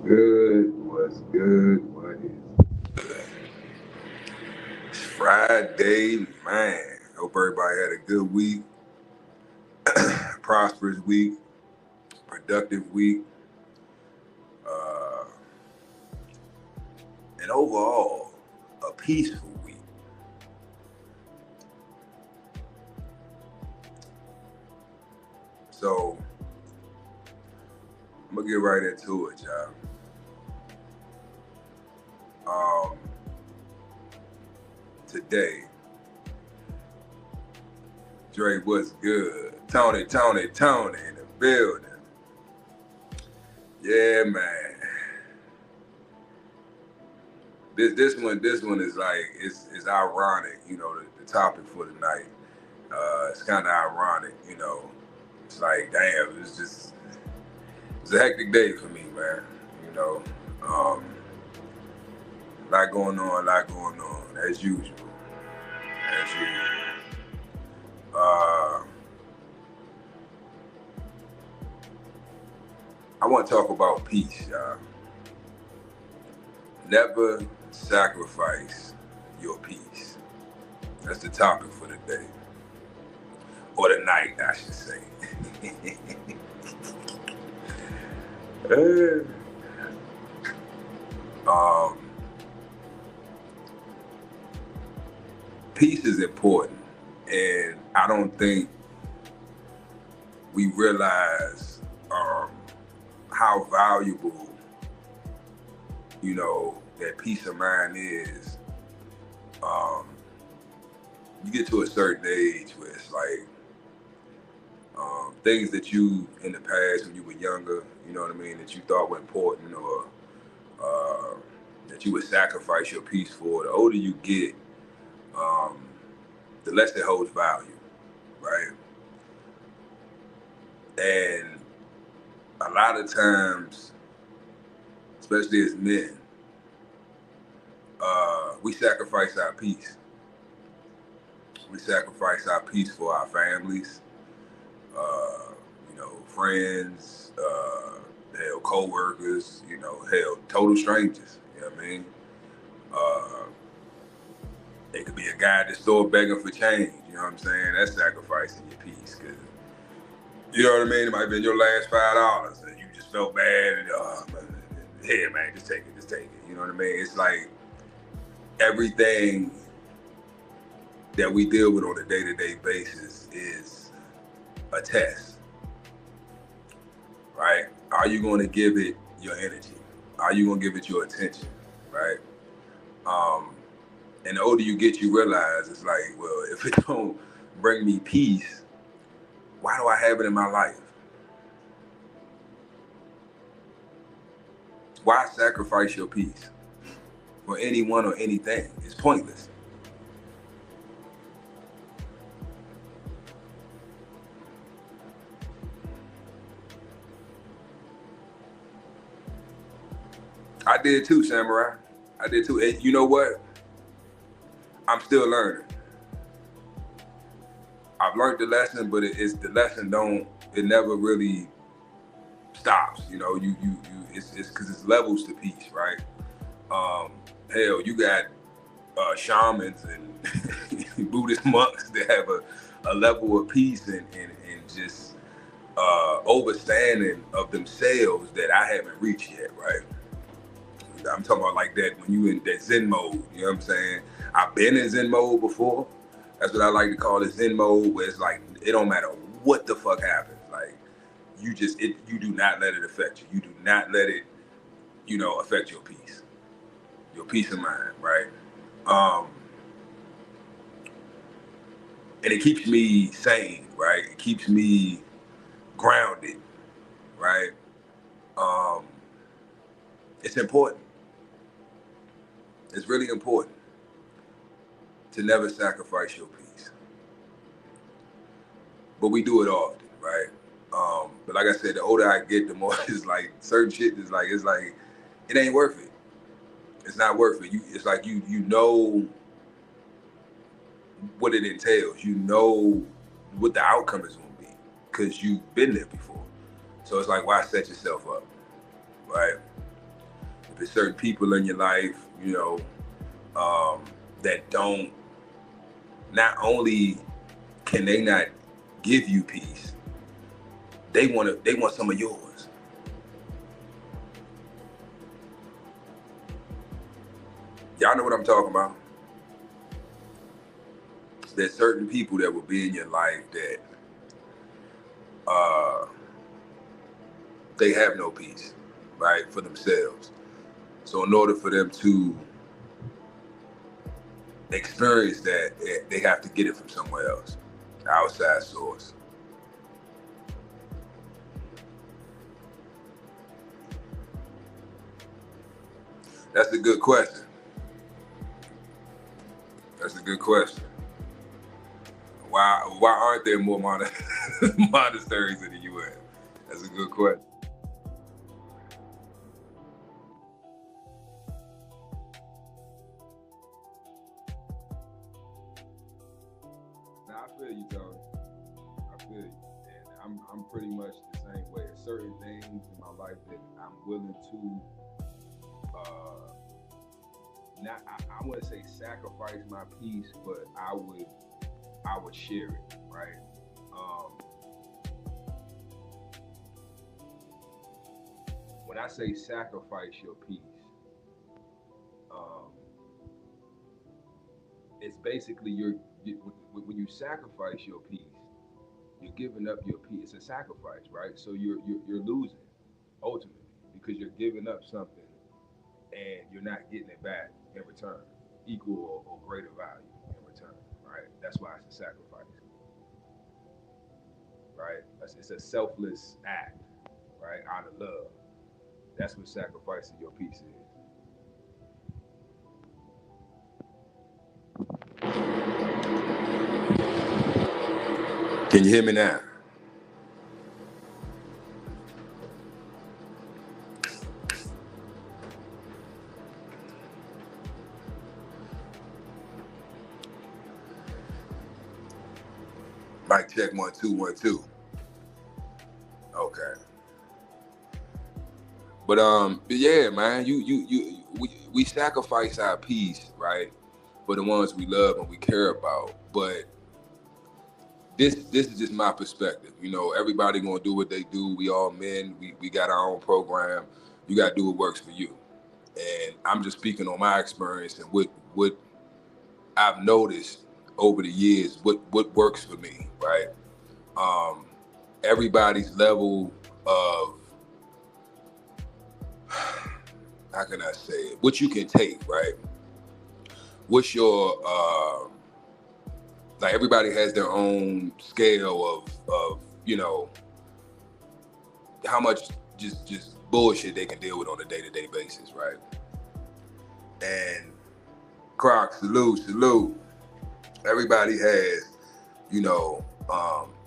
good? What's good? What is good? It's Friday, man. Hope everybody had a good week, prosperous week, productive week, uh, and overall, a peaceful week. So, I'm gonna get right into it, y'all. Um, Today, Dre, what's good? Tony in the building. Yeah, man. This one is like it's ironic, the topic for tonight. It's kind of ironic, It's like, damn, it's a hectic day for me, man. You know, um, a lot going on, as usual, as usual. Uh, I want to talk about peace, y'all. Never sacrifice your peace. That's the topic for the day, or the night, I should say. um, Peace is important, and I don't think we realize how valuable, that peace of mind is. You get to a certain age where it's like things that you, in the past when you were younger, you know what I mean, that you thought were important, or that you would sacrifice your peace for. The older you get, the less it holds value, right? And a lot of times, especially as men, we sacrifice our peace. We sacrifice our peace for our families, friends, hell, co-workers, hell, total strangers. You know what I mean? It could be a guy at the store begging for change. You know what I'm saying? That's sacrificing your peace, because you know what I mean. It might have been your last $5, and you just felt bad, and here, man, just take it, You know what I mean? It's like everything that we deal with on a day-to-day basis is a test, right? Are you going to give it your energy? Are you going to give it your attention, right? And the older you get, you realize it's like, well, if it don't bring me peace, why do I have it in my life? Why sacrifice your peace for anyone or anything? It's pointless. I did too, Samurai. I did too. And you know what? I'm still learning. I've learned the lesson, but it's the lesson it never really stops. It's because it's levels to peace, right? Hell, you got shamans and Buddhist monks that have a level of peace and just overstanding of themselves that I haven't reached yet, right? I'm talking about like that when you in that Zen mode, you know what I'm saying? I've been in Zen mode before. That's what I like to call it, Zen mode, where it's like, it don't matter what the fuck happens. Like, you do not let it affect you. You do not let it, affect your peace of mind, right? And it keeps me sane, right? It keeps me grounded, right? It's important. It's really important to never sacrifice your peace. But we do it often, right? But like I said, the older I get, the more it's like certain shit is like, it ain't worth it. It's not worth it. It's like you know what it entails. You know what the outcome is going to be because you've been there before. So it's like, why set yourself up, right? If there's certain people in your life, you know, that don't, not only can they not give you peace, they want some of yours. Y'all know what I'm talking about? There's certain people that will be in your life that they have no peace, right, for themselves. So in order for them to experience that, they have to get it from somewhere else, outside source. That's a good question. That's a good question. Why aren't there more monasteries in the U.S.? That's a good question. Now I feel you, Tony. I feel you, and I'm pretty much the same way. There's certain things in my life that I'm willing to not. I wouldn't say sacrifice my peace, but I would share it, right? When I say sacrifice your peace, it's basically when you sacrifice your peace, you're giving up your peace. It's a sacrifice, right? So you're losing ultimately because you're giving up something and you're not getting it back in return, equal or greater value in return, right? That's why it's a sacrifice, right? It's a selfless act, right? Out of love. That's what sacrificing your peace is. Can you hear me now? Mic check 1 2 1 2. Okay. But yeah, man, we sacrifice our peace, right, for the ones we love and we care about. But this is just my perspective. You know, everybody gonna do what they do. We all men. We got our own program. You gotta do what works for you. And I'm just speaking on my experience and what I've noticed over the years. What works for me, right? Everybody's level of, how can I say it? What you can take, right? What's your like everybody has their own scale of you know how much just bullshit they can deal with on a day-to-day basis, right? And Croc, salute. Everybody has, you know,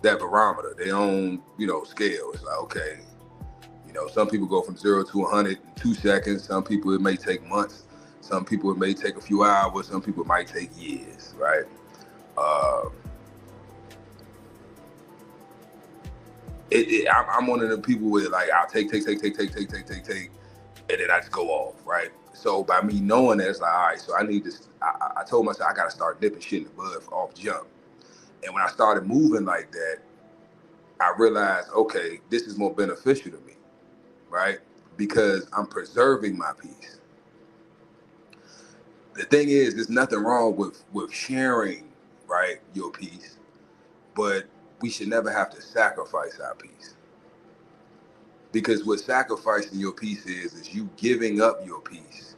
that barometer, their own, you know, scale. It's like, okay, you know, some people go from 0 to 100 in 2 seconds. Some people it may take months. Some people it may take a few hours. Some people it might take years, right? I'm one of the people where like I'll take, and then I just go off, right? So by me knowing that, it's like, all right, so I need this. I told myself I got to start nipping shit in the bud off jump. And when I started moving like that, I realized, okay, this is more beneficial to me, right? Because I'm preserving my peace. The thing is, there's nothing wrong with sharing, right, your peace, but we should never have to sacrifice our peace. Because what sacrificing your peace is you giving up your peace,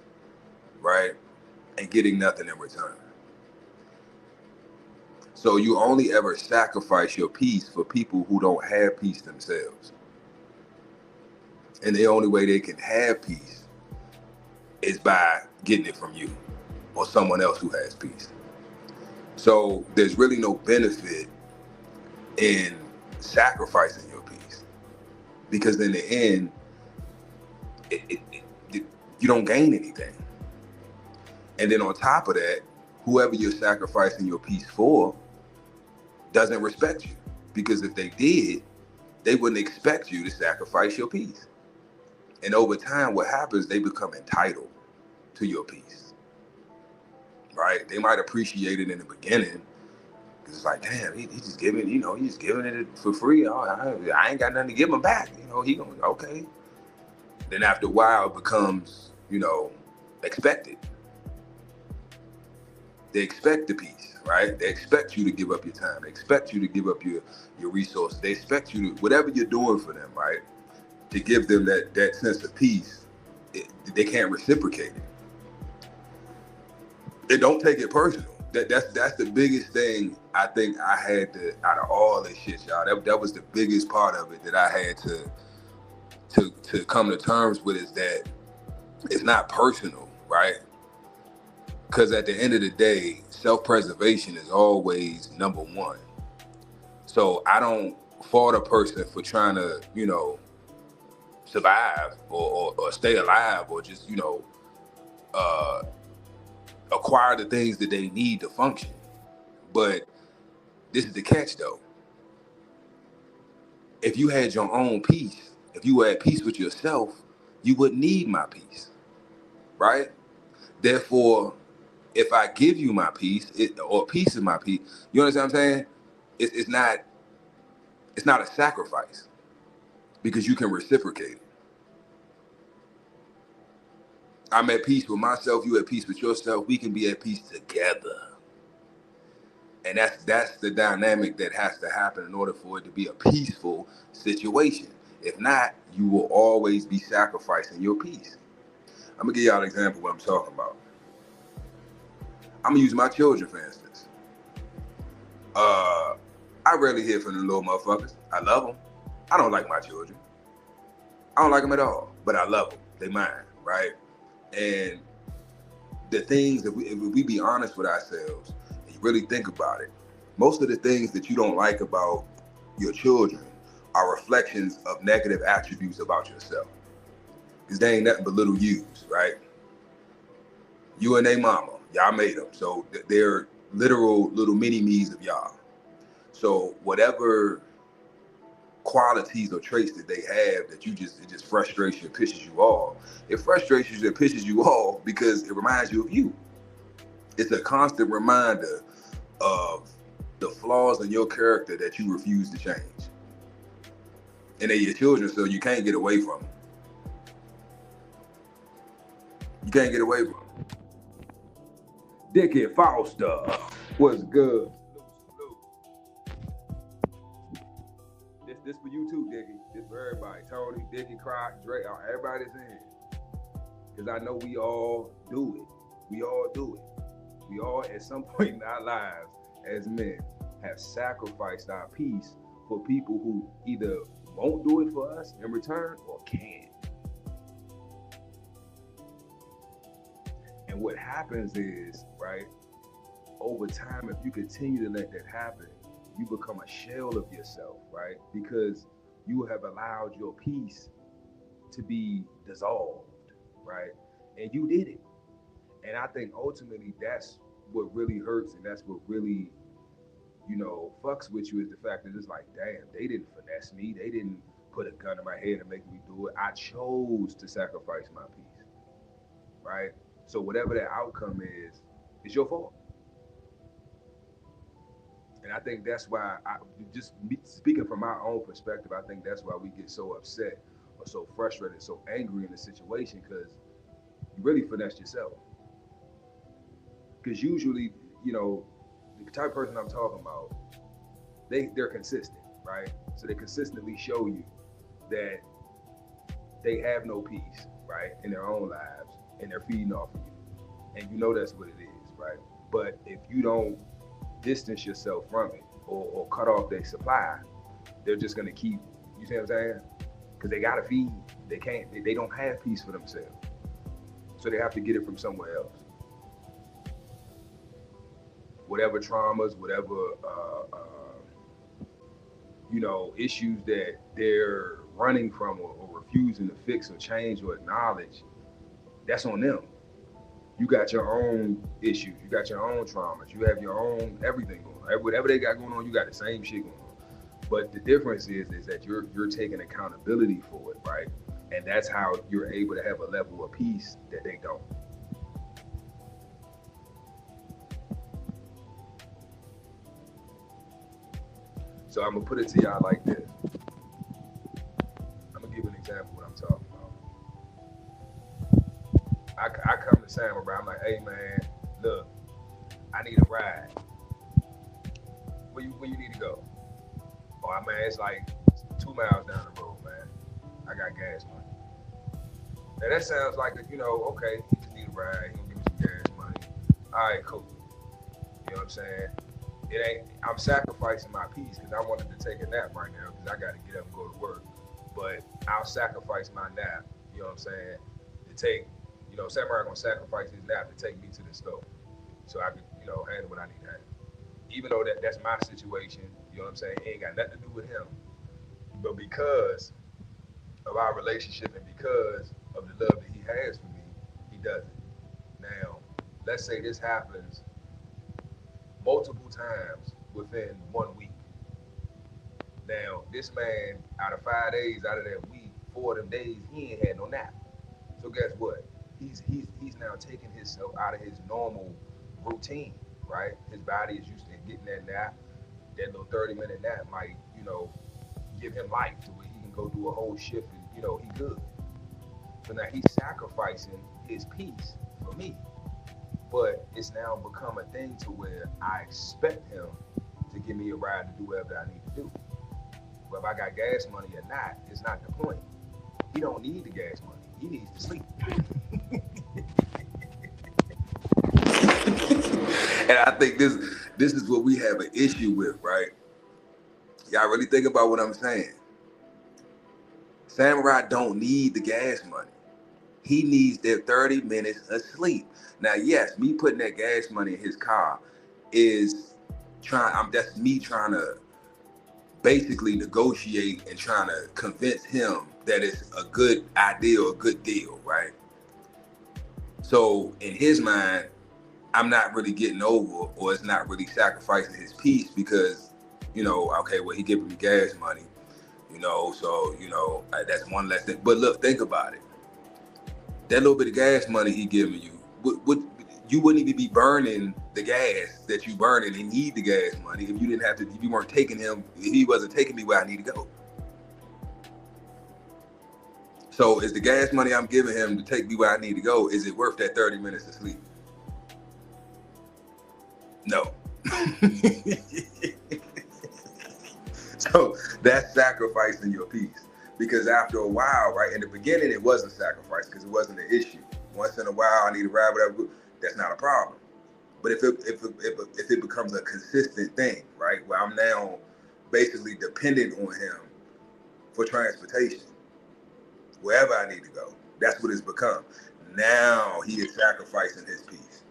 right, and getting nothing in return. So you only ever sacrifice your peace for people who don't have peace themselves. And the only way they can have peace is by getting it from you or someone else who has peace. So there's really no benefit in sacrificing your peace, because in the end, you don't gain anything. And then on top of that, whoever you're sacrificing your peace for doesn't respect you, because if they did, they wouldn't expect you to sacrifice your peace. And over time, what happens, they become entitled to your peace, right? They might appreciate it in the beginning, because it's like, damn, he just giving, he's just giving it for free. I ain't got nothing to give him back. He going, okay. Then after a while, it becomes, expected. They expect the peace, right? They expect you to give up your time. They expect you to give up your resources. They expect you to, whatever you're doing for them, right? To give them that sense of peace, they can't reciprocate it. They don't take it personal. That's the biggest thing I think I had to, out of all this shit, y'all. That was the biggest part of it that I had to come to terms with, is that it's not personal, right? Because at the end of the day, self-preservation is always number one. So I don't fault a person for trying to, survive or stay alive, or just, acquire the things that they need to function. But this is the catch, though. If you had your own peace, if you were at peace with yourself, you wouldn't need my peace, right? Therefore, if I give you my peace, or a piece of my peace, you understand what I'm saying? It's not a sacrifice, because you can reciprocate it. I'm at peace with myself, you at peace with yourself, we can be at peace together. And that's the dynamic that has to happen in order for it to be a peaceful situation. If not, you will always be sacrificing your peace. I'm gonna give y'all an example of what I'm talking about. I'm gonna use my children, for instance. I rarely hear from the little motherfuckers. I love them. I don't like my children. I don't like them at all, but I love them. They mine, right? And the things that if we be honest with ourselves and you really think about it, most of the things that you don't like about your children are reflections of negative attributes about yourself. Because they ain't nothing but little yous, right? You and they mama, y'all made them. So they're literal little mini-me's of y'all. So whatever qualities or traits that they have that it just frustrates you and pisses you off. It frustrates you and pisses you off because it reminds you of you. It's a constant reminder of the flaws in your character that you refuse to change. And they're your children, so you can't get away from them. You can't get away from them. Dickie Foster, what's good? This for you too, Dickie. This for everybody. Tony, Dickie, Croc, Dre, everybody's in. Because I know we all do it. We all do it. We all, at some point in our lives, as men, have sacrificed our peace for people who either won't do it for us in return or can't. And what happens is, right, over time, if you continue to let that happen, you become a shell of yourself, right? Because you have allowed your peace to be dissolved, right? And you did it. And I think ultimately that's what really hurts, and that's what really, fucks with you, is the fact that it's like, damn, they didn't finesse me. They didn't put a gun in my head and make me do it. I chose to sacrifice my peace, right? So whatever that outcome is, it's your fault. And I think that's why, speaking from my own perspective, I think that's why we get so upset or so frustrated, so angry in the situation, because you really finessed yourself. Because usually, the type of person I'm talking about, they're consistent, right? So they consistently show you that they have no peace, right, in their own lives, and they're feeding off of you. And that's what it is, right? But if you don't distance yourself from it or cut off their supply, they're just gonna keep, you see what I'm saying? Because they gotta feed. They don't have peace for themselves. So they have to get it from somewhere else. Whatever traumas, whatever issues that they're running from or refusing to fix or change or acknowledge, that's on them. You got your own issues, you got your own traumas, you have your own everything going on. Whatever they got going on, you got the same shit going on. But the difference is that you're taking accountability for it, right? And that's how you're able to have a level of peace that they don't. So I'm gonna put it to y'all like this. I'm gonna give an example of what I'm talking about. I come to Sam around, I'm like, hey man, look, I need a ride. Where you need to go? Oh man, it's like 2 miles down the road, man. I got gas money. Now that sounds like okay, he just need a ride, he gonna give me some gas money. Alright, cool. You know what I'm saying? I'm sacrificing my peace because I wanted to take a nap right now because I got to get up and go to work. But I'll sacrifice my nap, you know what I'm saying, to take, Samurai gonna sacrifice his nap to take me to the store so I can, handle what I need to handle. Even though that's my situation, you know what I'm saying, it ain't got nothing to do with him. But because of our relationship and because of the love that he has for me, he does it. Now, let's say this happens multiple times within 1 week. Now, this man, out of 5 days out of that week, 4 of them days, he ain't had no nap. So guess what? He's now taking himself out of his normal routine, right? His body is used to getting that nap. That little 30-minute nap might, give him life to where he can go do a whole shift and, he good. So now he's sacrificing his peace for me. But it's now become a thing to where I expect him to give me a ride to do whatever I need to do. But if I got gas money or not, it's not the point. He don't need the gas money. He needs to sleep. And I think this is what we have an issue with, right? Y'all really think about what I'm saying. Samurai don't need the gas money. He needs their 30 minutes of sleep. Now, yes, me putting that gas money in his car that's me trying to basically negotiate and trying to convince him that it's a good idea or a good deal, right? So in his mind, I'm not really getting over, or it's not really sacrificing his peace because, okay, well, he giving me gas money, so, that's one less thing. But look, think about it. That little bit of gas money he giving you, you wouldn't even be burning the gas that you burning and need the gas money if you weren't taking him, if he wasn't taking me where I need to go. So is the gas money I'm giving him to take me where I need to go, is it worth that 30 minutes of sleep? No. So that's sacrificing your peace. Because after a while, right, in the beginning, it wasn't sacrifice because it wasn't an issue. Once in a while, I need to ride whatever, that's not a problem. But if it becomes a consistent thing, right, where I'm now basically dependent on him for transportation, wherever I need to go, that's what it's become. Now he is sacrificing his peace.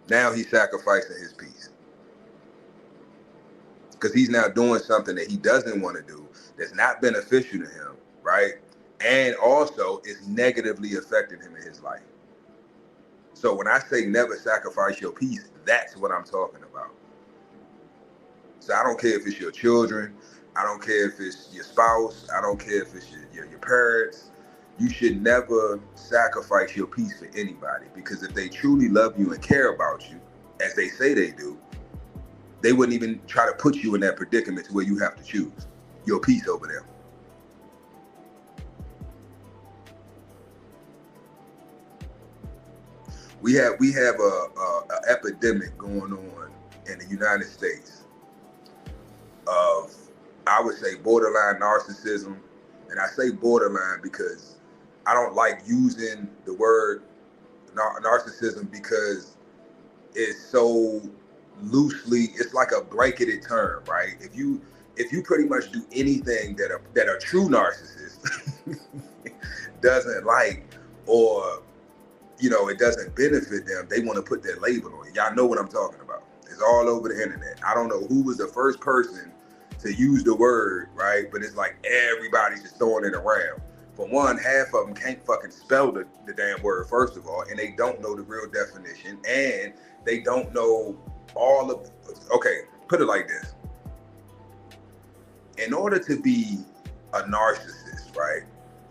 Now he's sacrificing his peace. Because he's now doing something that he doesn't want to do, that's not beneficial to him, right? And also is negatively affecting him in his life. So when I say never sacrifice your peace, that's what I'm talking about. So I don't care if it's your children, I don't care if it's your spouse, I don't care if it's your parents. You should never sacrifice your peace for anybody, because if they truly love you and care about you, as they say they do, they wouldn't even try to put you in that predicament to where you have to choose your peace over them. We have a epidemic going on in the United States of, I would say, borderline narcissism. And I say borderline because I don't like using the word narcissism because it's so loosely, it's like a blanketed term, right? If you pretty much do anything that a true narcissist doesn't like, or it doesn't benefit them, they want to put that label on it. Y'all know what I'm talking about. It's all over the internet. I don't know who was the first person to use the word, right? But it's like everybody's just throwing it around. For one, half of them can't fucking spell the damn word, first of all, and they don't know the real definition, and they don't know okay, put it like this. In order to be a narcissist, right,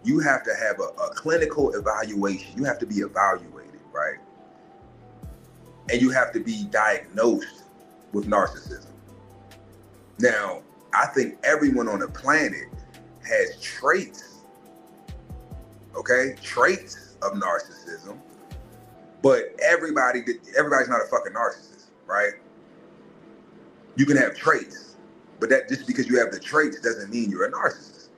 you have to have a clinical evaluation. You have to be evaluated, right? And you have to be diagnosed with narcissism. Now, I think everyone on the planet has traits, okay? Traits of narcissism, but everybody's not a fucking narcissist, right? You can have traits, but that just because you have the traits doesn't mean you're a narcissist.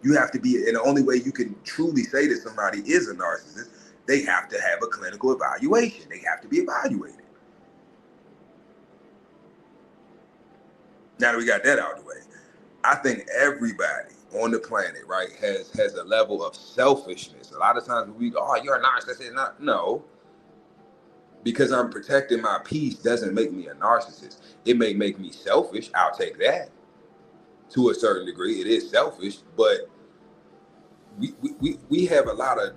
You have to be, and the only way you can truly say that somebody is a narcissist, they have to have a clinical evaluation. They have to be evaluated. Now that we got that out of the way, I think everybody on the planet, right, has a level of selfishness. A lot of times when we go, oh, you're a narcissist. No, because I'm protecting my peace doesn't make me a narcissist. It may make me selfish. I'll take that to a certain degree. It is selfish, but we have a lot of,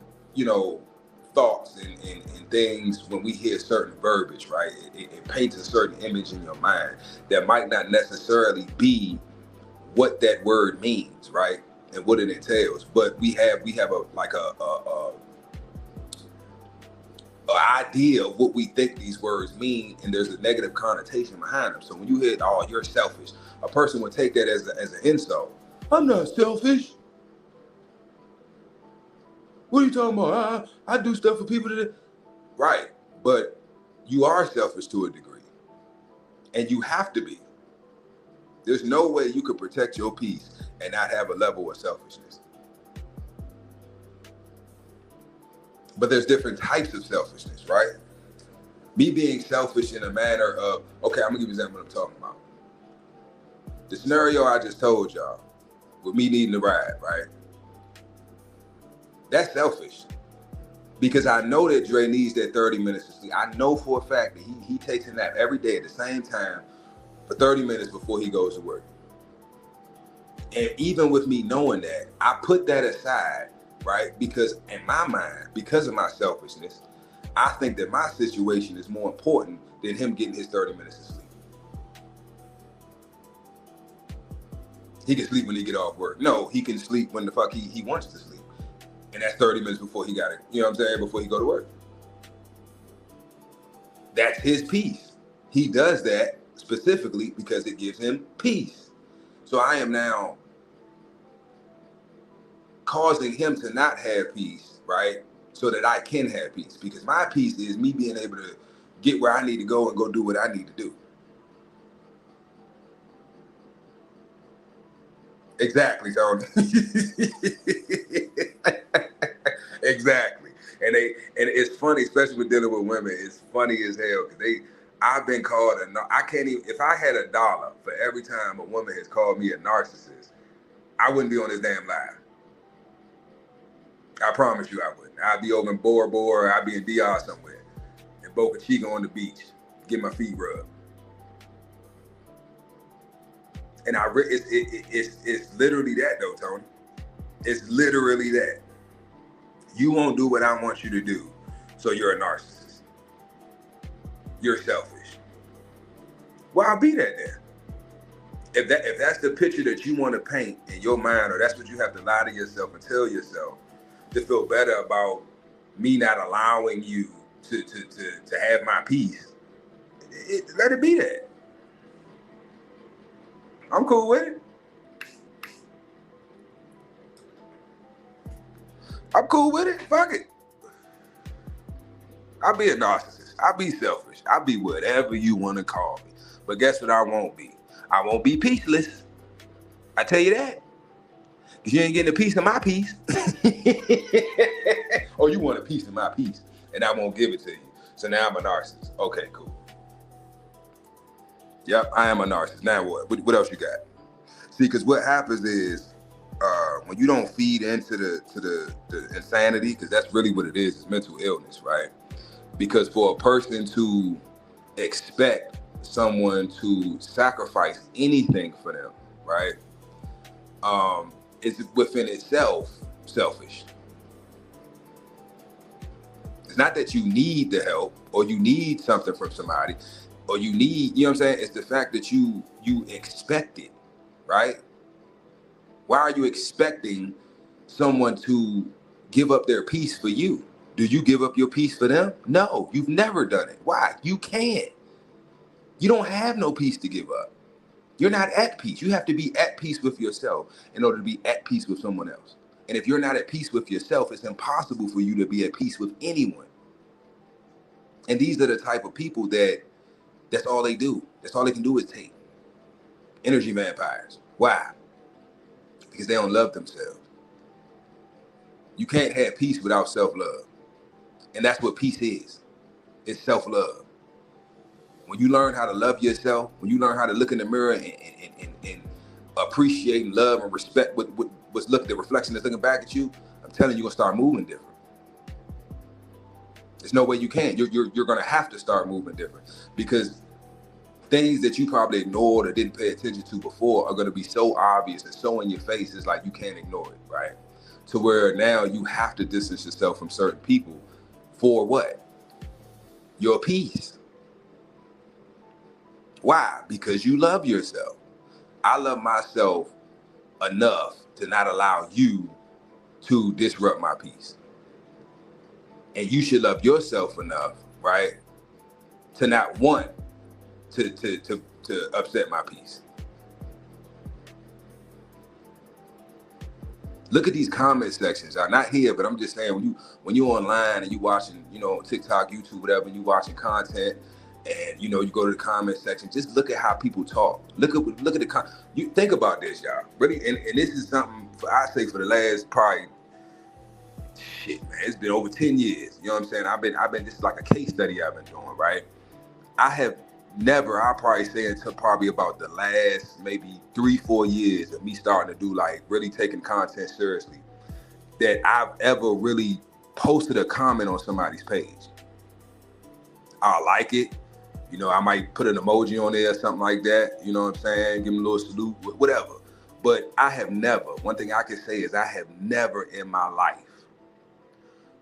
thoughts and things when we hear certain verbiage, right? It paints a certain image in your mind that might not necessarily be what that word means, right? And what it entails. But we have a idea of what we think these words mean, and there's a negative connotation behind them. So when you hear, oh, you're selfish, a person would take that as an insult. I'm not selfish. What are you talking about? I do stuff for people that... Right, but you are selfish to a degree, and you have to be. There's no way you could protect your peace and not have a level of selfishness. But there's different types of selfishness, right? Me being selfish in a manner of, okay, I'm gonna give you an example of what I'm talking about. The scenario I just told y'all, with me needing a ride, right? That's selfish. Because I know that Dre needs that 30 minutes to sleep. I know for a fact that he takes a nap every day at the same time for 30 minutes before he goes to work. And even with me knowing that, I put that aside, right? Because in my mind, because of my selfishness, I think that my situation is more important than him getting his 30 minutes of sleep. He can sleep when he get off work. No, he can sleep when the fuck he wants to sleep. And that's 30 minutes before he got it, before he go to work. That's his peace. He does that specifically because it gives him peace. So I am now causing him to not have peace, right? So that I can have peace. Because my peace is me being able to get where I need to go and go do what I need to do. Exactly, Tony. Exactly. And it's funny, especially with dealing with women, it's funny as hell because I've been called I can't even, if I had $1 for every time a woman has called me a narcissist, I wouldn't be on this damn live. I promise you I wouldn't. I'd be over in Bora Bora, I'd be in DR somewhere, in Boca Chica on the beach, get my feet rubbed. And it's literally that though, Tony. It's literally that. You won't do what I want you to do, so you're a narcissist. You're selfish. Well, I'll be that then. If that's the picture that you want to paint in your mind, or that's what you have to lie to yourself and tell yourself to feel better about me not allowing you to have my peace, let it be that. I'm cool with it. I'm cool with it. Fuck it. I'll be a narcissist. I'll be selfish. I'll be whatever you want to call me. But guess what I won't be? I won't be peaceless. I tell you that. Because you ain't getting a piece of my peace. Oh, you want a piece of my peace, and I won't give it to you. So now I'm a narcissist. Okay, cool. Yep, I am a narcissist. Now what? What else you got? See, because what happens is when you don't feed into the insanity, because that's really what it is mental illness, right? Because for a person to expect someone to sacrifice anything for them, right? It's within itself selfish. It's not that you need the help or you need something from somebody or you need, you know what I'm saying? It's the fact that you expect it, right? Why are you expecting someone to give up their peace for you? Do you give up your peace for them? No, you've never done it. Why? You can't. You don't have no peace to give up. You're not at peace. You have to be at peace with yourself in order to be at peace with someone else. And if you're not at peace with yourself, it's impossible for you to be at peace with anyone. And these are the type of people that's all they do. That's all they can do is take. Energy vampires. Why? Because they don't love themselves. You can't have peace without self-love. And that's what peace is. It's self-love. When you learn how to love yourself, when you learn how to look in the mirror and appreciate and love and respect what's looking, the reflection that's looking back at you, I'm telling you, you're gonna start moving different. There's no way you can. You're gonna have to start moving different, because things that you probably ignored or didn't pay attention to before are gonna be so obvious and so in your face, it's like you can't ignore it, right? To where now you have to distance yourself from certain people for what? Your peace. Why? Because you love yourself. I love myself enough to not allow you to disrupt my peace. And you should love yourself enough, right, to not want to upset my peace. Look at these comment sections. I'm not here, but I'm just saying, when you're online and you watching, TikTok, YouTube, whatever, and you watching content, and you go to the comment section, just look at how people talk. Look at you think about this, y'all. Really, and this is something I say for the last probably man, it's been over 10 years. You know what I'm saying? I've been this is like a case study I've been doing, right? I'll probably say until probably about the last maybe 3-4 years of me starting to do like really taking content seriously, that I've ever really posted a comment on somebody's page. I like it. I might put an emoji on there or something like that. You know what I'm saying? Give them a little salute, whatever. But I have never, one thing I can say is I have never in my life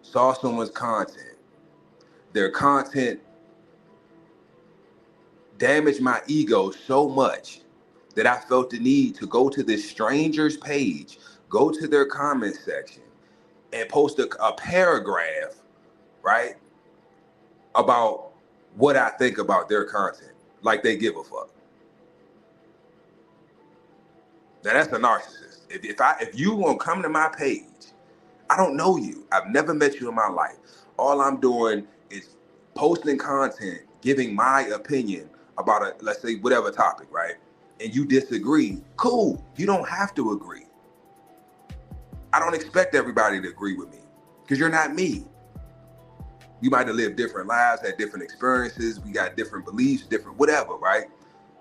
saw someone's content, their content damaged my ego so much that I felt the need to go to this stranger's page, go to their comment section, and post a paragraph, right, about what I think about their content, like they give a fuck. Now that's a narcissist. If you won't come to my page, I don't know you. I've never met you in my life. All I'm doing is posting content, giving my opinion about let's say whatever topic, right? And you disagree, cool. You don't have to agree. I don't expect everybody to agree with me, because you're not me. You might have lived different lives, had different experiences. We got different beliefs, different whatever, right?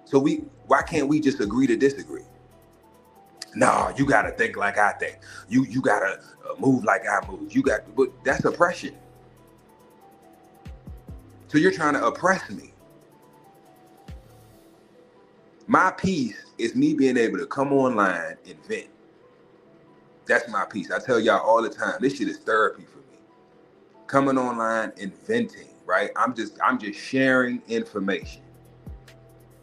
So why can't we just agree to disagree? No, you gotta think like I think. You gotta move like I move. But that's oppression. So you're trying to oppress me. My peace is me being able to come online and vent. That's my peace. I tell y'all all the time, this shit is therapy for me. Coming online and venting, right? I'm just sharing information,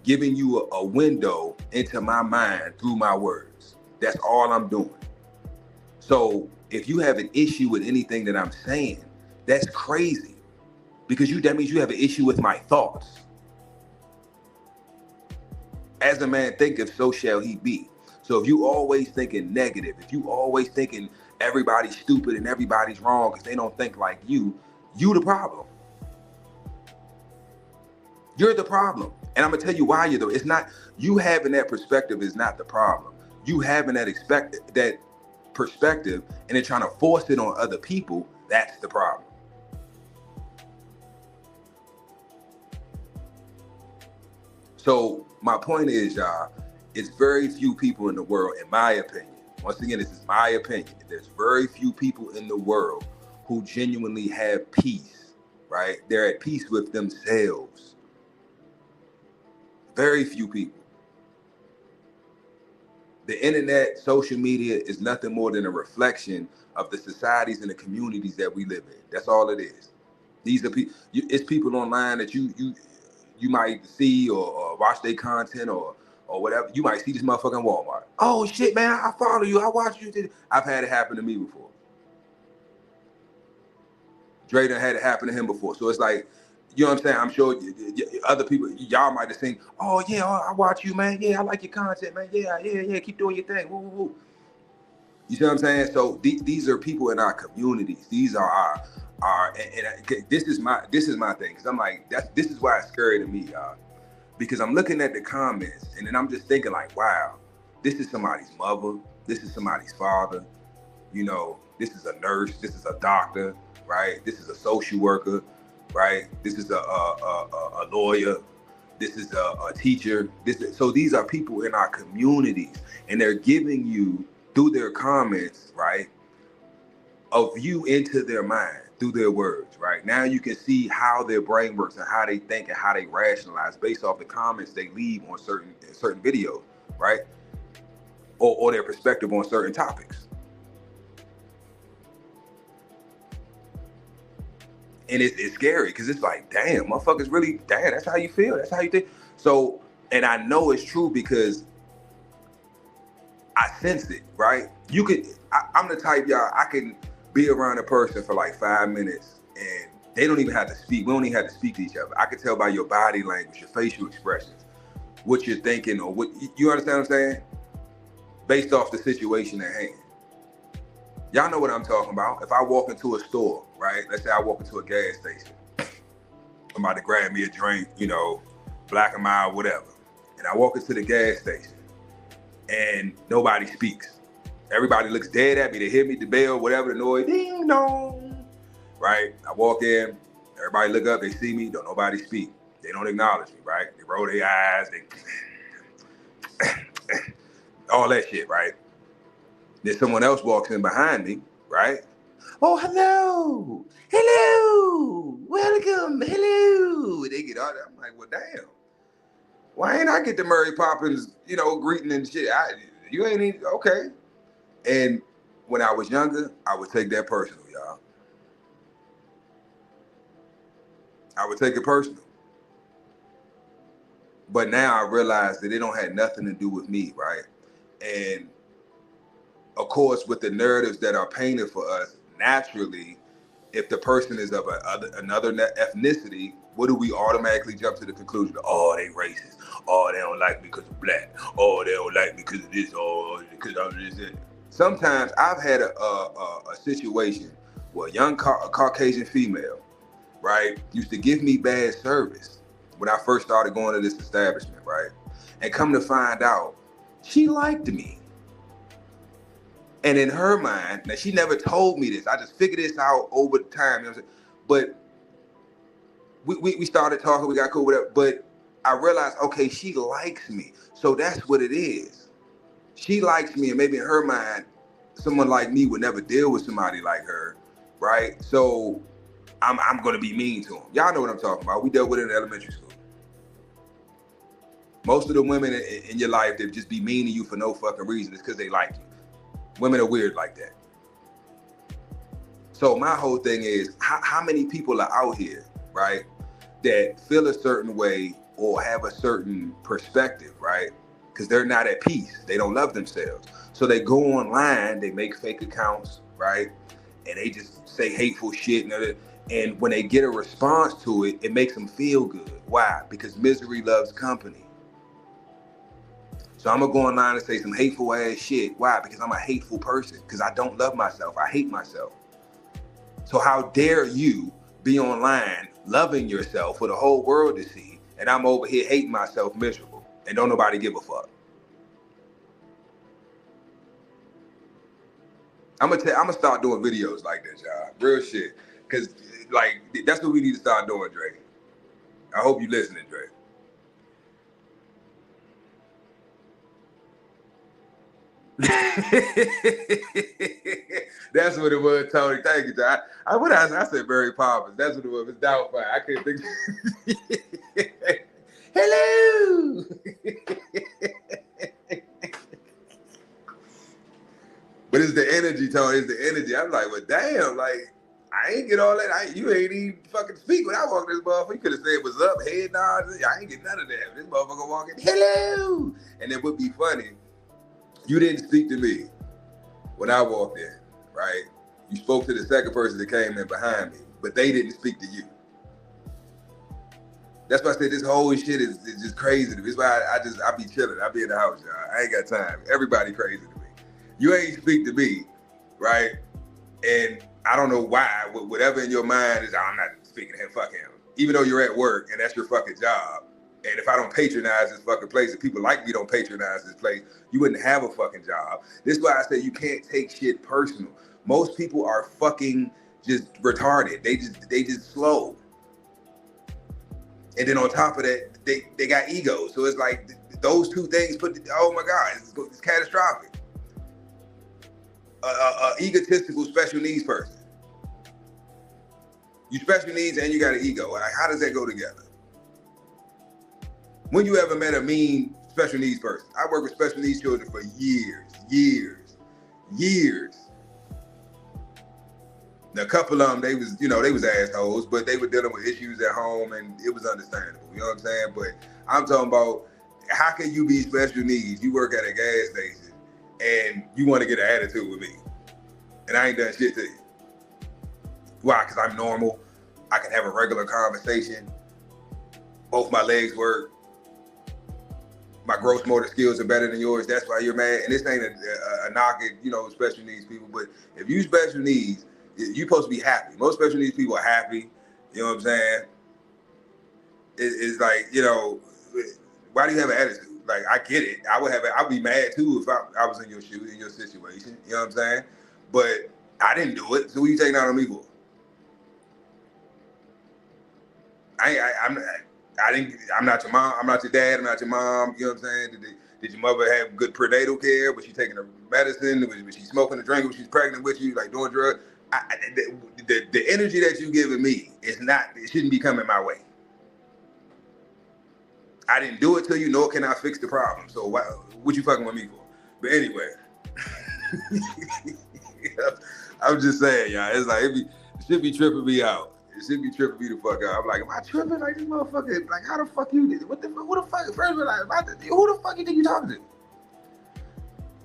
giving you a window into my mind through my words. That's all I'm doing. So if you have an issue with anything that I'm saying, that's crazy, because that means you have an issue with my thoughts. As a man thinketh, so shall he be. So if you always thinking negative, if you always thinking everybody's stupid and everybody's wrong because they don't think like you the problem. You're the problem. And I'm gonna tell you why it's not you having that perspective is not the problem. You having that perspective and then trying to force it on other people, that's the problem. So my point is, y'all, it's very few people in the world, in my opinion. Once again, this is my opinion. There's very few people in the world who genuinely have peace, right? They're at peace with themselves. Very few people. The internet, social media is nothing more than a reflection of the societies and the communities that we live in. That's all it is. These are people. It's people online that you might see or watch their content or or whatever. You might see this motherfucker in Walmart. Oh shit, man, I follow you. I watch you. I've had it happen to me before. Dre done had it happen to him before. So it's like, you know what I'm saying? I'm sure other people, y'all might have seen, oh yeah, I watch you, man. Yeah, I like your content, man. Yeah. Keep doing your thing. Woo, woo, woo. You see what I'm saying? So these are people in our communities. These are our and this is my thing. Cause I'm like, this is why it's scary to me, y'all. Because I'm looking at the comments and then I'm just thinking like, wow, this is somebody's mother. This is somebody's father. You know, this is a nurse. This is a doctor, right? This is a social worker, right? This is a lawyer. This is a teacher. So these are people in our communities, and they're giving you, through their comments, right, a view into their mind through their words, right? Now you can see how their brain works and how they think and how they rationalize based off the comments they leave on certain videos, right? Or their perspective on certain topics. And it's scary because it's like, damn, motherfuckers really, damn, that's how you feel. That's how you think. So, and I know it's true because I sensed it, right? You could, I'm the type, y'all, I can be around a person for like 5 minutes and they don't even have to speak. We don't even have to speak to each other. I can tell by your body language, your facial expressions, what you're thinking or what, you understand what I'm saying? Based off the situation at hand. Y'all know what I'm talking about. If I walk into a store, right? Let's say I walk into a gas station. I'm about to grab me a drink, you know, Black and Mild, whatever. And I walk into the gas station and nobody speaks. Everybody looks dead at me. They hit me, the bell, whatever, the noise, ding dong, right? I walk in, everybody look up, they see me, don't nobody speak. They don't acknowledge me, right? They roll their eyes, they all that shit, right? Then someone else walks in behind me, right? Oh, hello, welcome, hello. They get all that. I'm like, well, damn. Why ain't I get the Mary Poppins, you know, greeting and shit? You ain't even, okay. And when I was younger, I would take that personal, y'all. I would take it personal. But now I realize that it don't have nothing to do with me, right? And of course, with the narratives that are painted for us, naturally, if the person is of another ethnicity, what do we automatically jump to the conclusion? Oh, they racist. Oh, they don't like me because I'm black. Oh, they don't like me because of this. Oh, because I'm this. Sometimes I've had a situation where a young Caucasian female, right, used to give me bad service when I first started going to this establishment, right? And come to find out, she liked me. And in her mind, now she never told me this. I just figured this out over the time. You know what I'm saying? But we started talking, we got cool, whatever. But I realized, okay, she likes me. So that's what it is. She likes me, and maybe in her mind, someone like me would never deal with somebody like her, right? So I'm gonna be mean to them. Y'all know what I'm talking about. We dealt with it in elementary school. Most of the women in your life that just be mean to you for no fucking reason is because they like you. Women are weird like that. So my whole thing is, how many people are out here, right, that feel a certain way or have a certain perspective, right? Because they're not at peace. They don't love themselves. So they go online, they make fake accounts, right? And they just say hateful shit. And when they get a response to it, it makes them feel good. Why? Because misery loves company. So I'm gonna go online and say some hateful ass shit. Why? Because I'm a hateful person. Because I don't love myself. I hate myself. So how dare you be online loving yourself for the whole world to see, and I'm over here hating myself miserable, and don't nobody give a fuck. I'm gonna start doing videos like this, y'all. Real shit. Cause like that's what we need to start doing, Dre. I hope you listening, Dre. That's what it was, Tony. Thank you, John. I said Mary Poppins. That's what it was. It's Doubtfire. I couldn't think. Hello. But it's the energy, Tony. It's the energy. I'm like, well, damn. Like, I ain't get all that. You ain't even fucking speak when I walk this motherfucker, you could have said what's up, head nods. I ain't get none of that. This motherfucker walking, hello. And it would be funny. You didn't speak to me when I walked in, right? You spoke to the second person that came in behind me, but they didn't speak to you. That's why I said this whole shit is just crazy. That's why I be chilling. I be in the house, y'all. I ain't got time. Everybody crazy to me. You ain't speak to me, right? And I don't know why. Whatever in your mind is, I'm not speaking to him. Fuck him. Even though you're at work and that's your fucking job. And if I don't patronize this fucking place, if people like me don't patronize this place, you wouldn't have a fucking job. This is why I say you can't take shit personal. Most people are fucking just retarded. They just slow. And then on top of that, they got egos. So it's like those two things oh my God, it's catastrophic. Egotistical special needs person. You special needs and you got an ego. Like, how does that go together? When you ever met a mean special needs person? I worked with special needs children for years. Now, a couple of them, they was assholes, but they were dealing with issues at home and it was understandable. You know what I'm saying? But I'm talking about, how can you be special needs? You work at a gas station and you want to get an attitude with me. And I ain't done shit to you. Why? Because I'm normal. I can have a regular conversation. Both my legs work. My gross motor skills are better than yours. That's why you're mad. And this ain't a knock at, special needs people. But if you special needs, you're supposed to be happy. Most special needs people are happy. You know what I'm saying? It's like, why do you have an attitude? Like, I get it. I'd be mad too if I was in your shoes, in your situation. You know what I'm saying? But I didn't do it. So what are you taking out on me for? I'm not your mom. I'm not your dad. I'm not your mom. You know what I'm saying? Did your mother have good prenatal care? Was she taking her medicine? Was she smoking a drink? Was she pregnant with you? Like doing drugs? The energy that you giving me it shouldn't be coming my way. I didn't do it to you, nor can I fix the problem. So what you fucking with me for? But anyway, I'm just saying, y'all. It's like it should be tripping me out. It should be tripping me the fuck out. I'm like, am I tripping like this motherfucker? Like, how the fuck you did it? Who the fuck? First of all, who the fuck you think you talking to?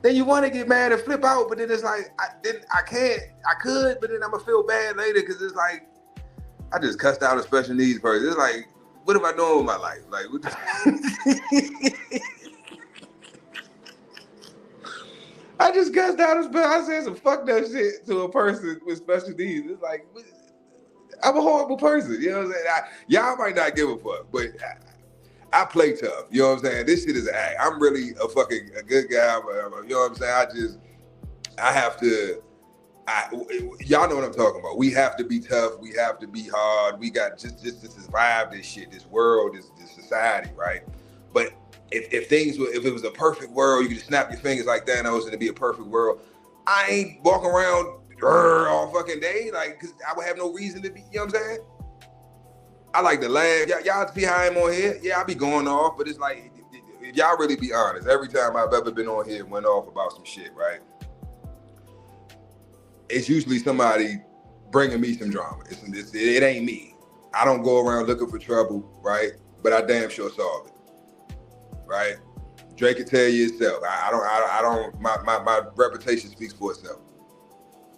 Then you want to get mad and flip out, but then it's like, I could, but then I'm gonna feel bad later because it's like, I just cussed out a special needs person. It's like, what am I doing with my life? Like, what I just cussed out I said some fucked up shit to a person with special needs. It's like, I'm a horrible person. You know what I'm saying? Y'all might not give a fuck, but I play tough. You know what I'm saying? This shit is an act. I'm really a good guy. You know what I'm saying? Y'all know what I'm talking about. We have to be tough. We have to be hard. We got just to survive this shit, this world, this society, right? But if it was a perfect world, you could just snap your fingers like Thanos and it'd be a perfect world. I ain't walking around all fucking day, like, cause I would have no reason to be, you know what I'm saying? I like to laugh. Y'all see how I'm on here? Yeah, I be going off, but it's like, if y'all really be honest, every time I've ever been on here and went off about some shit, right? It's usually somebody bringing me some drama. It ain't me. I don't go around looking for trouble, right? But I damn sure solve it, right? Drake can tell you itself. My reputation speaks for itself.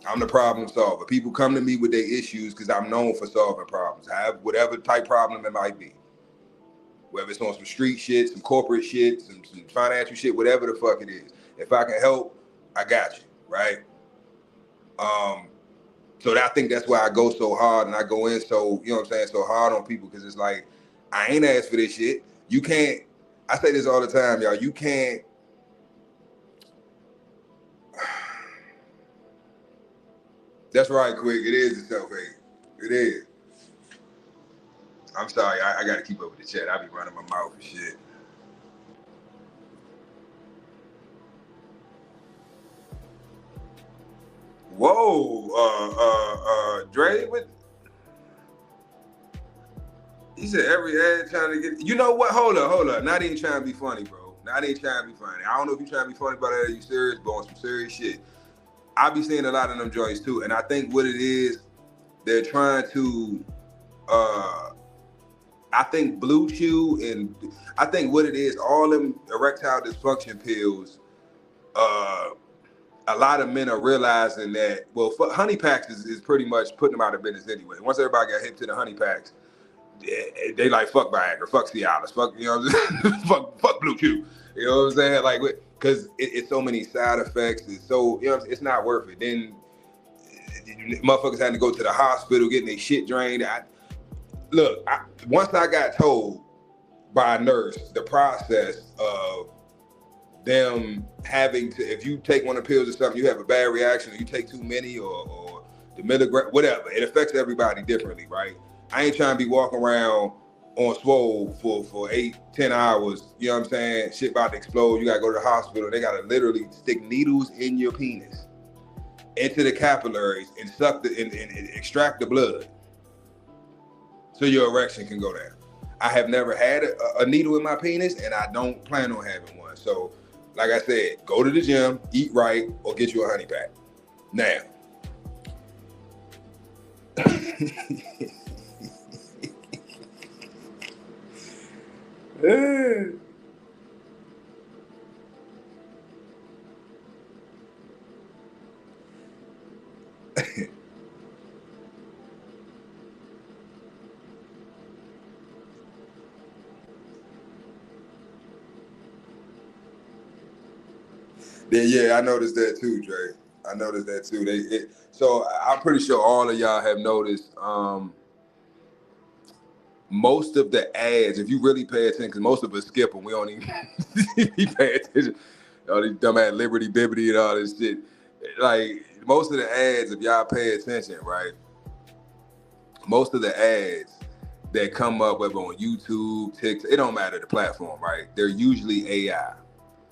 I'm the problem solver. People come to me with their issues because I'm known for solving problems. I have whatever type problem it might be. Whether it's on some street shit, some corporate shit, some financial shit, whatever the fuck it is. If I can help, I got you, right? So I think that's why I go so hard and I go in so, you know what I'm saying, so hard on people, because it's like, I ain't asked for this shit. You can't, I say this all the time, y'all, you can't, that's right, Quick. It is a self-hate. It is. I'm sorry. I got to keep up with the chat. I be running my mouth and shit. Whoa. Dre, what? He said every ad trying to get. You know what? Hold up. Not even trying to be funny, bro. Not even trying to be funny. I don't know if you're trying to be funny about that or you serious, but on some serious shit. I be seeing a lot of them joints too, and I think what it is, they're trying to I think Blue Chew, and I think what it is, all them erectile dysfunction pills, a lot of men are realizing that, well, honey packs is pretty much putting them out of business anyway. Once everybody got hip to the honey packs, they like fuck Viagra, fuck Cialis, fuck, you know what I'm saying? fuck Blue Chew. You know what I'm saying? Like, because it's so many side effects. It's so, you know, it's not worth it. Then motherfuckers had to go to the hospital getting their shit drained. Once I got told by a nurse the process of them having to, if you take one of the pills or something, you have a bad reaction, or you take too many, or the milligram, whatever, it affects everybody differently, right? I ain't trying to be walking around on swole for 8-10 hours, you know what I'm saying? Shit about to explode, you gotta go to the hospital, they gotta literally stick needles in your penis, into the capillaries, and suck and extract the blood so your erection can go down. I have never had a needle in my penis, and I don't plan on having one. So, like I said, go to the gym, eat right, or get you a honey pack. Now, yeah, I noticed that too, Dre. I noticed that too. So I'm pretty sure all of y'all have noticed. Most of the ads, if you really pay attention, because most of us skip them, we don't even pay attention. All these dumbass Liberty Bibbity and all this shit. Like, most of the ads, if y'all pay attention, right? Most of the ads that come up, whether on YouTube, TikTok, it don't matter the platform, right? They're usually AI.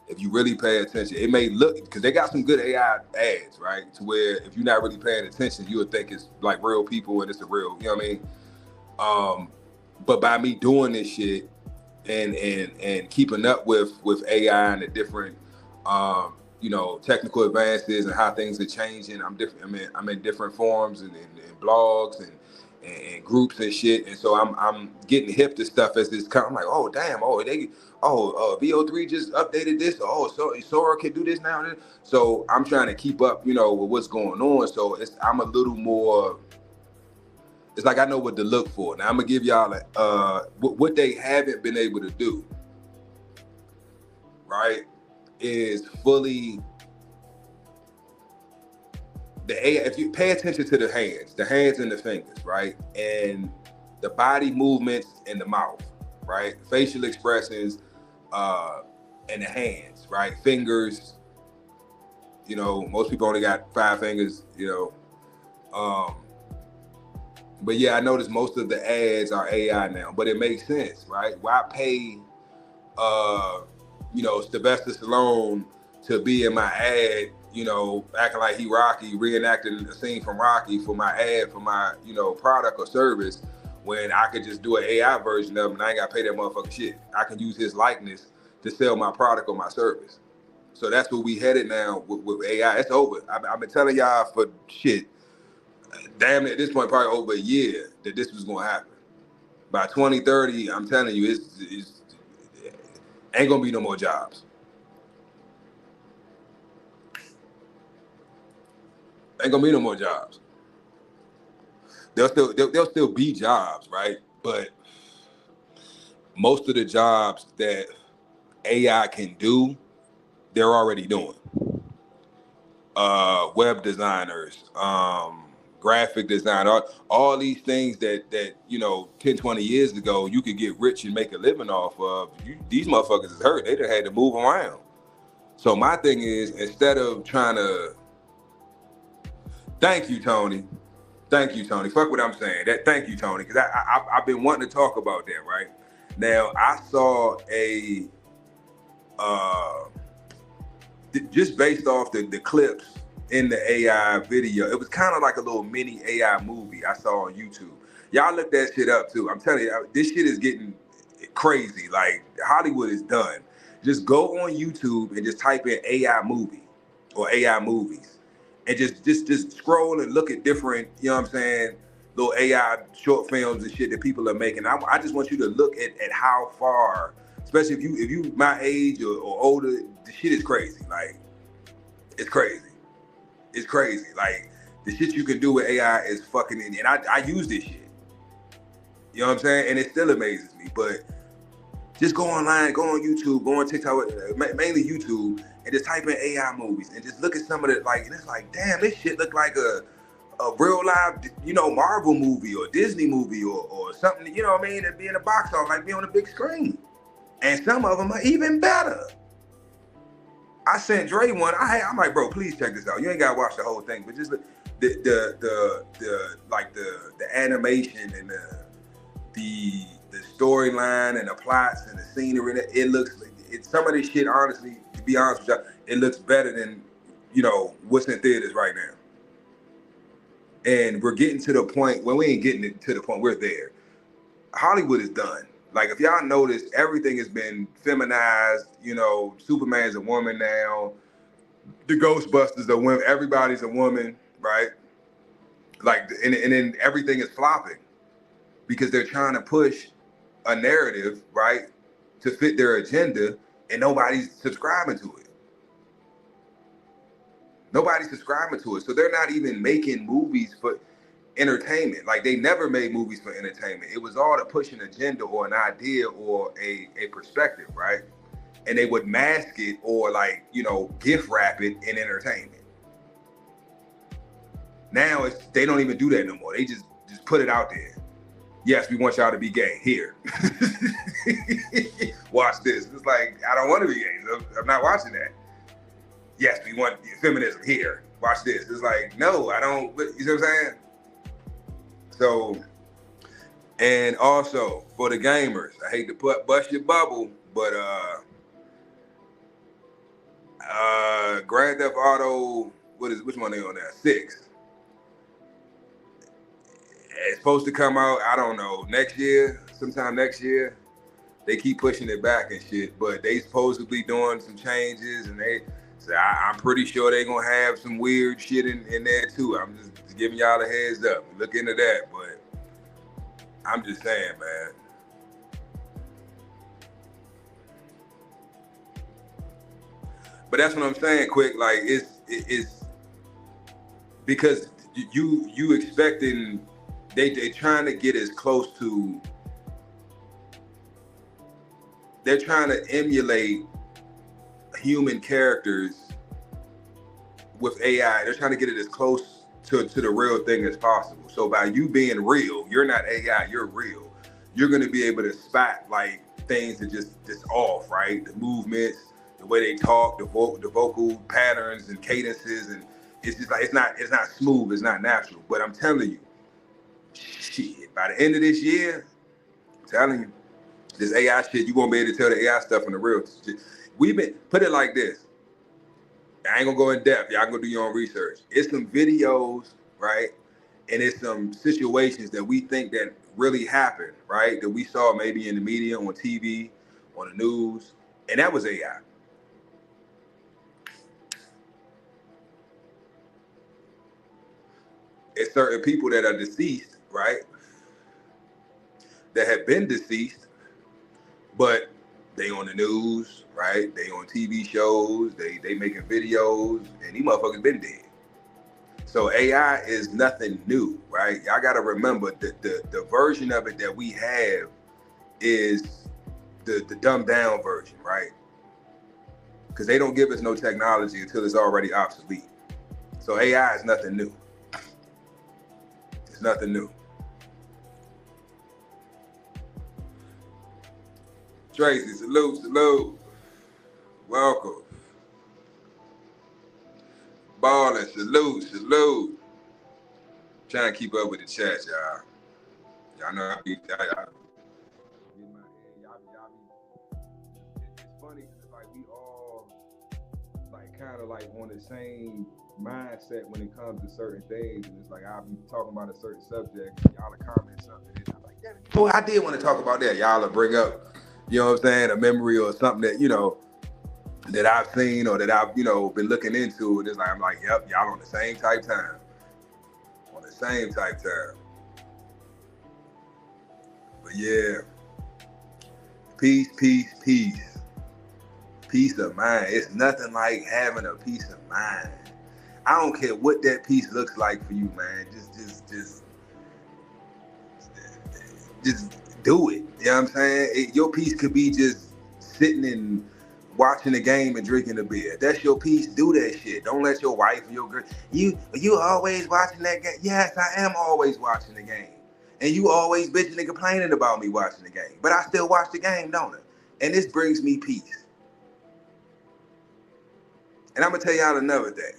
If you really pay attention, it may look, because they got some good AI ads, right? To where if you're not really paying attention, you would think it's like real people and it's a real, you know what I mean? But by me doing this shit and keeping up with AI and the different technical advances and how things are changing, I'm in different forums and blogs and groups and shit, and so I'm getting hip to stuff as this comes. I'm like, oh damn, VO3 just updated this, so Sora can do this now. So I'm trying to keep up, with what's going on. So I'm a little more. It's like I know what to look for. Now I'm gonna give y'all what they haven't been able to do, right? Is fully if you pay attention to the hands and the fingers, right? And the body movements and the mouth, right? Facial expressions, and the hands, right? Fingers, most people only got 5 fingers, but yeah, I noticed most of the ads are AI now, but it makes sense, right? Why pay, Sylvester Stallone to be in my ad, acting like he Rocky, reenacting a scene from Rocky for my ad, for my, product or service, when I could just do an AI version of him and I ain't got to pay that motherfucking shit. I can use his likeness to sell my product or my service. So that's where we headed now with AI. It's over. I've been telling y'all for shit, damn it, at this point, probably over a year, that this was going to happen. By 2030, I'm telling you, it's ain't going to be no more jobs. Ain't going to be no more jobs. There'll still be jobs, right? But most of the jobs that AI can do, they're already doing. Web designers, graphic design, all these things that 10, 20 years ago you could get rich and make a living off of. These motherfuckers is hurt. They done had to move around. So my thing is, instead of trying to, thank you, Tony. Fuck what I'm saying. Thank you, Tony, because I've been wanting to talk about that. Right now, I saw a just based off the clips in the AI video, it was kind of like a little mini AI movie I saw on YouTube. Y'all look that shit up too. I'm telling you, this shit is getting crazy. Like, Hollywood is done. Just go on YouTube and just type in AI movie or AI movies, and just scroll and look at different, you know what I'm saying, little AI short films and shit that people are making. I just want you to look at how far, especially if you my age or older, the shit is crazy. Like, it's crazy. It's crazy. Like, the shit you can do with AI is fucking, and I use this shit. You know what I'm saying? And it still amazes me. But just go online, go on YouTube, go on TikTok, mainly YouTube, and just type in AI movies and just look at some of it. Like, and it's like, damn, this shit look like a real live, you know, Marvel movie or Disney movie or something, you know what I mean, that be in a box office, like be on a big screen. And some of them are even better. I sent Dre one. I'm like, bro, please check this out. You ain't gotta watch the whole thing, but just look, the animation and the storyline and the plots and the scenery. It looks like some of this shit. Honestly, to be honest with you, it looks better than, you know, what's in theaters right now. And we're getting to the point, well, we ain't getting to the point, we're there. Hollywood is done. Like, if y'all notice, everything has been feminized. You know, Superman's a woman now. The Ghostbusters are women. Everybody's a woman, right? Like, and then everything is flopping because they're trying to push a narrative, right, to fit their agenda, and nobody's subscribing to it. Nobody's subscribing to it. So they're not even making movies for entertainment. Like, they never made movies for entertainment. It was all to push an agenda or an idea or a perspective, right? And they would mask it or, like, you know, gift wrap it in entertainment. Now they don't even do that no more. They just put it out there. Yes, we want y'all to be gay. Here. Watch this. It's like, I don't want to be gay. I'm not watching that. Yes, we want feminism. Here. Watch this. It's like, no, I don't. You know what I'm saying? So, and also for the gamers, I hate to bust your bubble, but Grand Theft Auto, which one are they on there? 6. It's supposed to come out, I don't know, next year, sometime next year. They keep pushing it back and shit, but they supposedly doing some changes, and I'm pretty sure they gonna have some weird shit in there too. I'm just giving y'all a heads up. Look into that, but I'm just saying, man. But that's what I'm saying, Quick. Like, it's because you expecting, they trying to get as close to, they're trying to emulate human characters with AI. They're trying to get it as close to the real thing as possible. So by you being real, you're not AI, you're real. You're gonna be able to spot like things that just off, right? The movements, the way they talk, the vocal patterns and cadences, and it's just like it's not smooth, it's not natural. But I'm telling you, shit, by the end of this year, I'm telling you, this AI shit, you won't be able to tell the AI stuff from the real shit. Put it like this. I ain't gonna go in depth. Y'all gonna do your own research. It's some videos, right? And it's some situations that we think that really happened, right? That we saw maybe in the media, on TV, on the news, and that was AI. It's certain people that are deceased, right? That have been deceased, but they on the news, right? They on TV shows, they making videos, and these motherfuckers been dead. So AI is nothing new, right? Y'all gotta remember that the version of it that we have is the dumbed down version, right? Because they don't give us no technology until it's already obsolete. So AI is nothing new. It's nothing new. Tracy, salute. Welcome. Ballin', salute. Trying to keep up with the chat, y'all. Y'all know I be, it's funny because it's like we all like kind of like on the same mindset when it comes to certain things, and it's like I'll be talking about a certain subject, and y'all will comment something, and I'm like, yeah, boy, I did want to talk about that. Y'all will bring up, you know what I'm saying, a memory or something that, you know, that I've seen or that I've, you know, been looking into, and it's like, I'm like, yep, y'all on the same type time. On the same type time. But yeah, peace, peace, peace. Peace of mind. It's nothing like having a peace of mind. I don't care what that peace looks like for you, man. Just do it. You know what I'm saying? Your peace could be just sitting and watching the game and drinking a beer. That's your peace. Do that shit. Don't let your wife or your girl. You always watching that game. Yes, I am always watching the game. And you always bitching and complaining about me watching the game. But I still watch the game, don't I? And this brings me peace. And I'm gonna tell y'all another thing.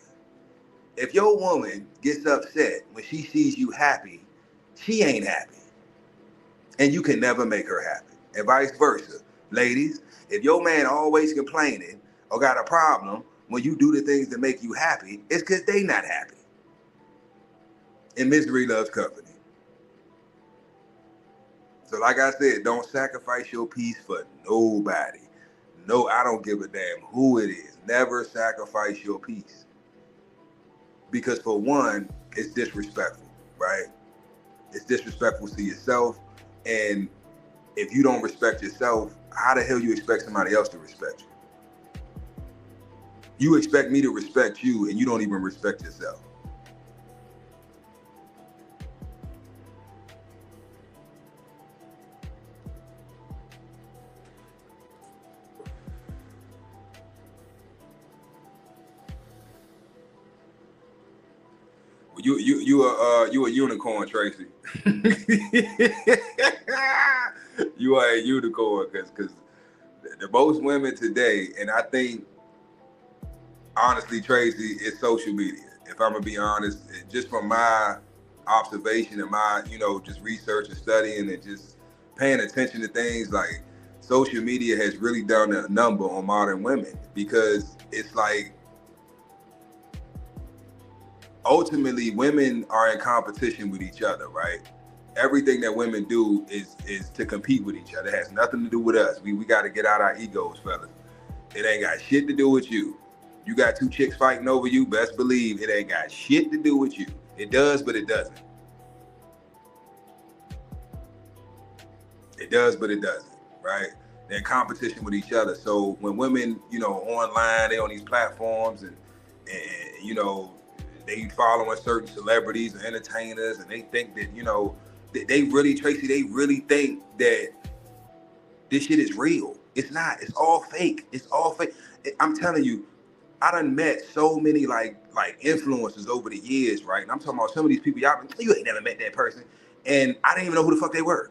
If your woman gets upset when she sees you happy, she ain't happy. And you can never make her happy. And vice versa. Ladies, if your man always complaining or got a problem when you do the things that make you happy, it's because they not happy. And misery loves company. So like I said, don't sacrifice your peace for nobody. No, I don't give a damn who it is. Never sacrifice your peace. Because for one, it's disrespectful, right? It's disrespectful to yourself. And if you don't respect yourself, how the hell you expect somebody else to respect you? You expect me to respect you and you don't even respect yourself. You a unicorn, Tracy. You are a unicorn because the most women today, and I think honestly, Tracy, it's social media. If I'm gonna be honest, just from my observation and my, just research and studying and just paying attention to things, like social media has really done a number on modern women, because it's like ultimately women are in competition with each other, right? Everything that women do is to compete with each other. It has nothing to do with us. We got to get out our egos, fellas. It ain't got shit to do with you. You got two chicks fighting over you, best believe it ain't got shit to do with you. It does, but it doesn't. It does, but it doesn't, right? They're in competition with each other. So when women, online, they on these platforms and they following certain celebrities and entertainers, and they think that, they really, Tracy, they really think that this shit is real. It's not. It's all fake. It's all fake. I'm telling you, I done met so many like influencers over the years, right? And I'm talking about some of these people, you ain't never met that person. And I didn't even know who the fuck they were.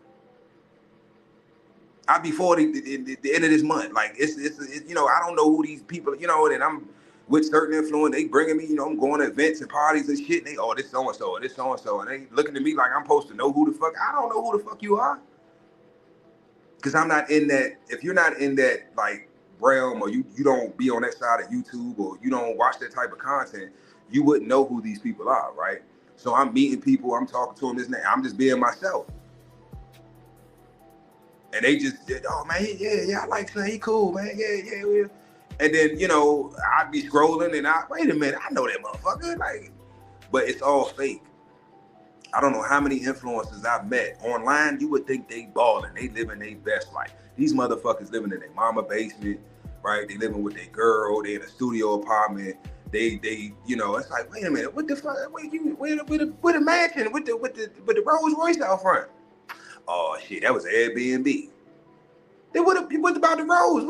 I'll be 40 at the end of this month. Like, it's I don't know who these people, and I'm with certain influence. They bringing me, I'm going to events and parties and shit. And they, this so-and-so, this so-and-so. And they looking at me like I'm supposed to know who the fuck. I don't know who the fuck you are. Because I'm not in that, if you're not in that, like, realm, or you don't be on that side of YouTube, or you don't watch that type of content, you wouldn't know who these people are, right? So I'm meeting people, I'm talking to them, this and that. I'm just being myself. And they just did, oh man, yeah, I like Son, he cool, man, yeah. And then, I'd be scrolling and wait a minute, I know that motherfucker, like, but it's all fake. I don't know how many influencers I've met online. You would think they balling, they living their best life. These motherfuckers living in their mama basement, right? They living with their girl, they in a studio apartment. They, it's like, wait a minute, what the fuck? Wait, you with a mansion with the Rolls Royce out front? Oh shit, that was an Airbnb. Then what about the Rose?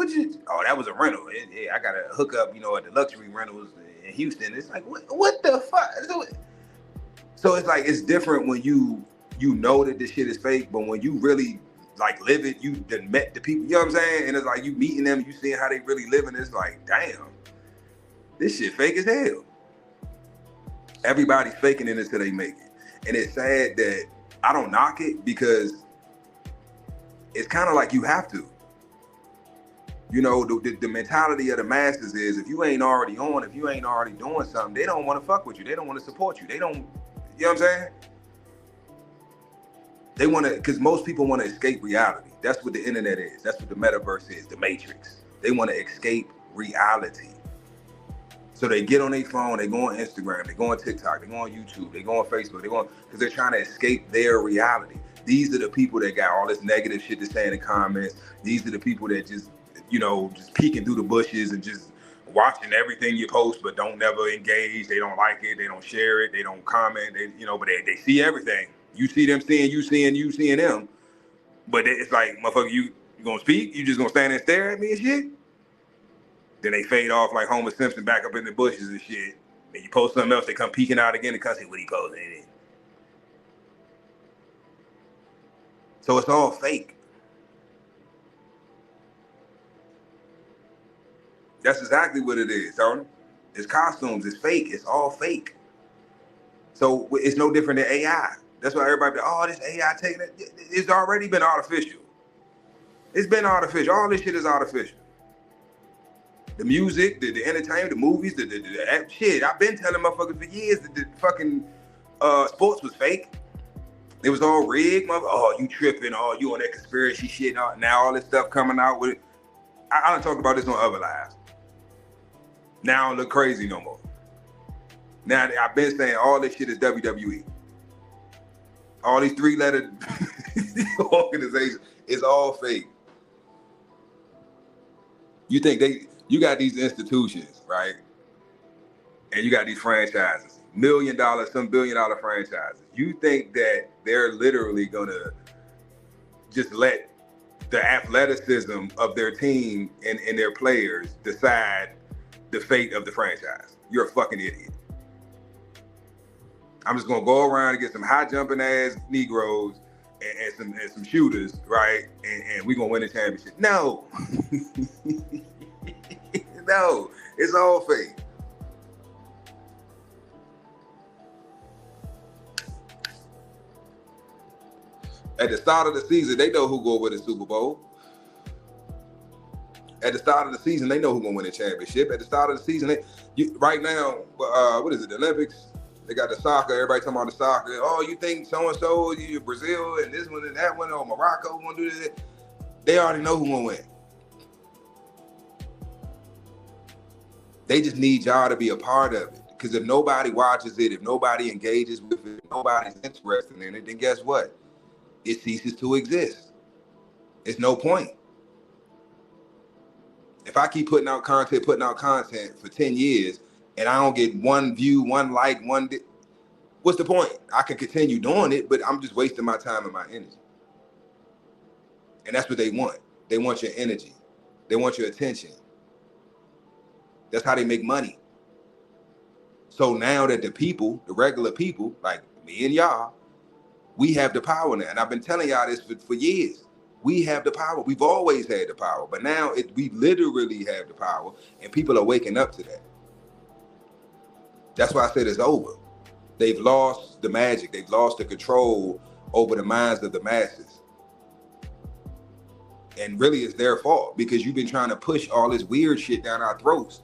That was a rental. Yeah, I got to hook up, at the luxury rentals in Houston. It's like, what the fuck? So it's like, it's different when you know that this shit is fake, but when you really like live it, you done met the people, you know what I'm saying? And it's like, you meeting them, you seeing how they really living. It's like, damn, this shit fake as hell. Everybody's faking it until they make it. And it's sad that I don't knock it, because it's kind of like you have to. The mentality of the masses is, if you ain't already on, if you ain't already doing something, they don't want to fuck with you. They don't want to support you. They don't, you know what I'm saying? They want to, because most people want to escape reality. That's what the internet is. That's what the metaverse is, the matrix. They want to escape reality. So they get on their phone, they go on Instagram, they go on TikTok, they go on YouTube, they go on Facebook, because they're trying to escape their reality. These are the people that got all this negative shit to say in the comments. These are the people that just, just peeking through the bushes and just watching everything you post, but don't never engage. They don't like it. They don't share it. They don't comment. But they see everything. You see them seeing you, seeing them. But it's like, motherfucker, you gonna speak? You just gonna stand and stare at me and shit? Then they fade off like Homer Simpson back up in the bushes and shit. Then you post something else, they come peeking out again and come say, what he posting? So it's all fake. That's exactly what it is, Tony. It's costumes, it's fake, it's all fake. So it's no different than AI. That's why everybody, this AI taking it. It's already been artificial. It's been artificial. All this shit is artificial. The music, the entertainment, the movies, the shit. I've been telling motherfuckers for years that the fucking sports was fake. It was all rigged, motherfucker. Oh, you tripping. Oh, you on that conspiracy shit. Now all this stuff coming out with it. I done talked about this on other lives. Now I don't look crazy no more. Now I've been saying all this shit is WWE. All these 3-letter organizations, it's all fake. You think you got these institutions, right? And you got these franchises, $1 million, some $1 billion franchises. You think that they're literally gonna just let the athleticism of their team and their players decide the fate of the franchise? You're a fucking idiot. I'm just gonna go around and get some high jumping ass Negroes and some shooters, right? And we're gonna win the championship. No. No, it's all fake. At the start of the season, they know who gonna win the Super Bowl. At the start of the season, they know who's gonna win the championship. At the start of the season, right now, what is it? The Olympics. They got the soccer. Everybody talking about the soccer. Oh, you think so and so, you Brazil and this one and that one, or Morocco gonna do this? They already know who's gonna win. They just need y'all to be a part of it. Because if nobody watches it, if nobody engages with it, if nobody's interested in it, then guess what? It ceases to exist. It's no point. If I keep putting out content for 10 years, and I don't get one view, one like, what's the point? I can continue doing it, but I'm just wasting my time and my energy. And that's what they want. They want your energy. They want your attention. That's how they make money. So now that the people, the regular people, like me and y'all, we have the power now. And I've been telling y'all this for years. We have the power. We've always had the power. But now we literally have the power, and people are waking up to that. That's why I said it's over. They've lost the magic. They've lost the control over the minds of the masses. And really it's their fault, because you've been trying to push all this weird shit down our throats.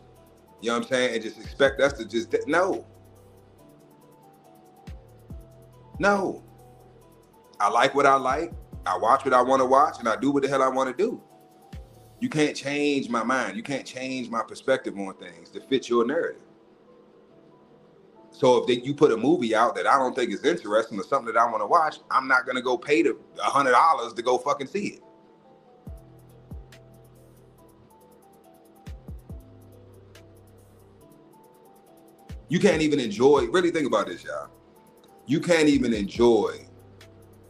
You know what I'm saying? And just expect us to just, no. No. I like what I like. I watch what I want to watch, and I do what the hell I want to do. You can't change my mind. You can't change my perspective on things to fit your narrative. So if you put a movie out that I don't think is interesting or something that I want to watch, I'm not going to go pay the $100 to go fucking see it. You can't even enjoy, really think about this, y'all. You can't even enjoy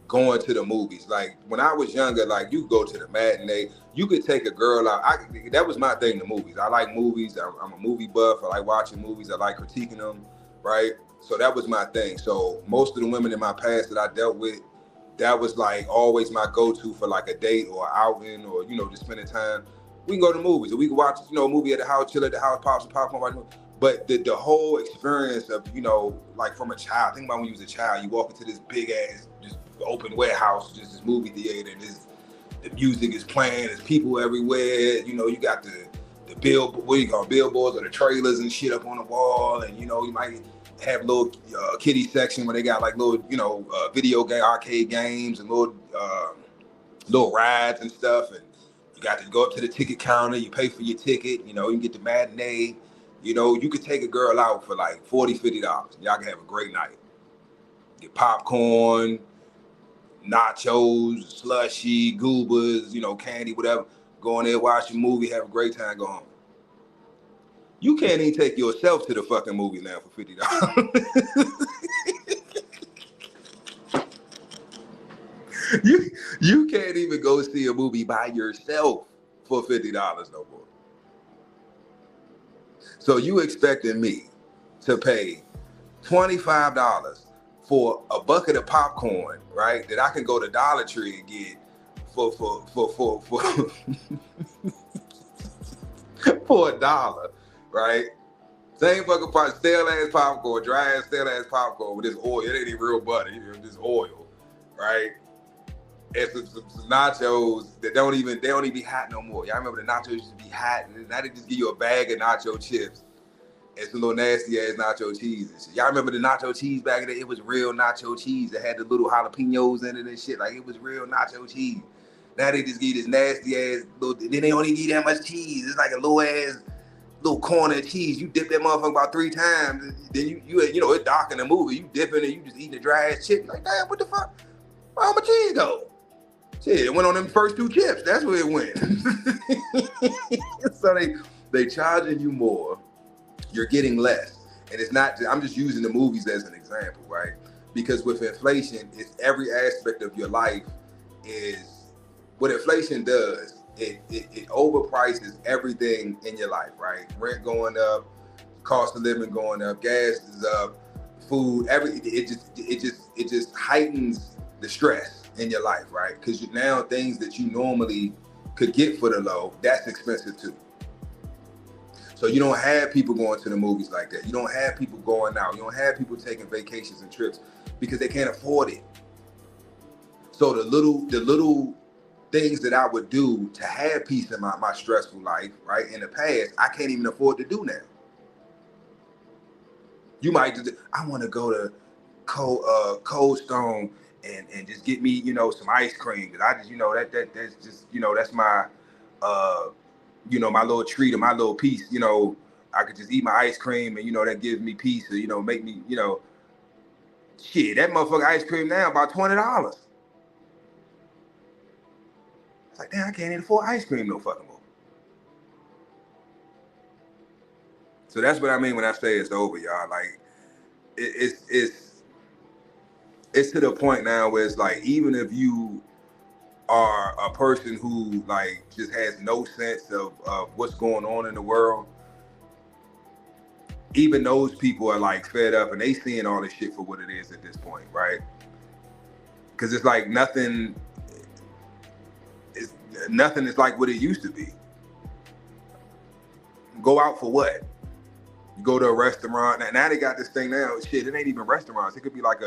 going to the movies. Like when I was younger, like you go to the matinee, you could take a girl out. That was my thing, the movies. I like movies. I'm a movie buff. I like watching movies. I like critiquing them, right? So that was my thing. So most of the women in my past that I dealt with, that was like always my go-to for like a date or outing or, just spending time. We can go to movies or we can watch, a movie at the house, chill at the house, pop some popcorn. But the whole experience of, like from a child, think about when you was a child, you walk into this big ass, just open warehouse, just this movie theater, and the music is playing, there's people everywhere, you got the billboards or the trailers and shit up on the wall, and you might have little kiddie section where they got like little, video game, arcade games and little rides and stuff, and you got to go up to the ticket counter, you pay for your ticket, you can get the matinee. You could take a girl out for like $40, $50. Y'all can have a great night. Get popcorn, nachos, slushy, goobas, candy, whatever. Go in there, watch a movie, have a great time, go home. You can't even take yourself to the fucking movie now for $50. you can't even go see a movie by yourself for $50 no more. So you expecting me to pay $25 for a bucket of popcorn, right? That I can go to Dollar Tree and get for for $1, right? Same fucking stale ass popcorn, dry ass stale ass popcorn with this oil. It ain't even real butter, this oil, right? And some nachos that don't even be hot no more. Y'all remember the nachos used to be hot, and now they just give you a bag of nacho chips and some little nasty ass nacho cheese and shit. Y'all remember the nacho cheese back in the day? It was real nacho cheese that had the little jalapenos in it and shit. Like, it was real nacho cheese. Now they just give this nasty ass little, then they only give that much cheese. It's like a little corner of cheese. You dip that motherfucker about 3 times, then you it's dark in the movie. You dip in it, you just eating the dry ass chip. Like, damn, what the fuck? Where all my cheese go? Shit, it went on them first 2 chips. That's where it went. So they charging you more. You're getting less. And it's not, I'm just using the movies as an example, right? Because with inflation, it's every aspect of your life is, what inflation does, it overprices everything in your life, right? Rent going up, cost of living going up, gas is up, food, it just heightens the stress in your life, right? Because now things that you normally could get for the low, that's expensive too. So you don't have people going to the movies like that. You don't have people going out. You don't have people taking vacations and trips because they can't afford it. So the little things that I would do to have peace in my stressful life, right, in the past, I can't even afford to do now. You might just, I want to go to Cold Stone and just get me, some ice cream. Cause I just, that's just, that's my, my little treat or my little piece. I could just eat my ice cream and, that gives me peace or, make me, shit, that motherfucker ice cream now about $20. It's like, damn, I can't even afford ice cream no fucking more. So that's what I mean when I say it's over, y'all. Like, it's to the point now where it's like, even if you are a person who like just has no sense of what's going on in the world, even those people are like fed up and they seeing all this shit for what it is at this point, right? Because it's like nothing is like what it used to be. Go out for what? You go to a restaurant. Now they got this thing now. Shit, it ain't even restaurants. It could be like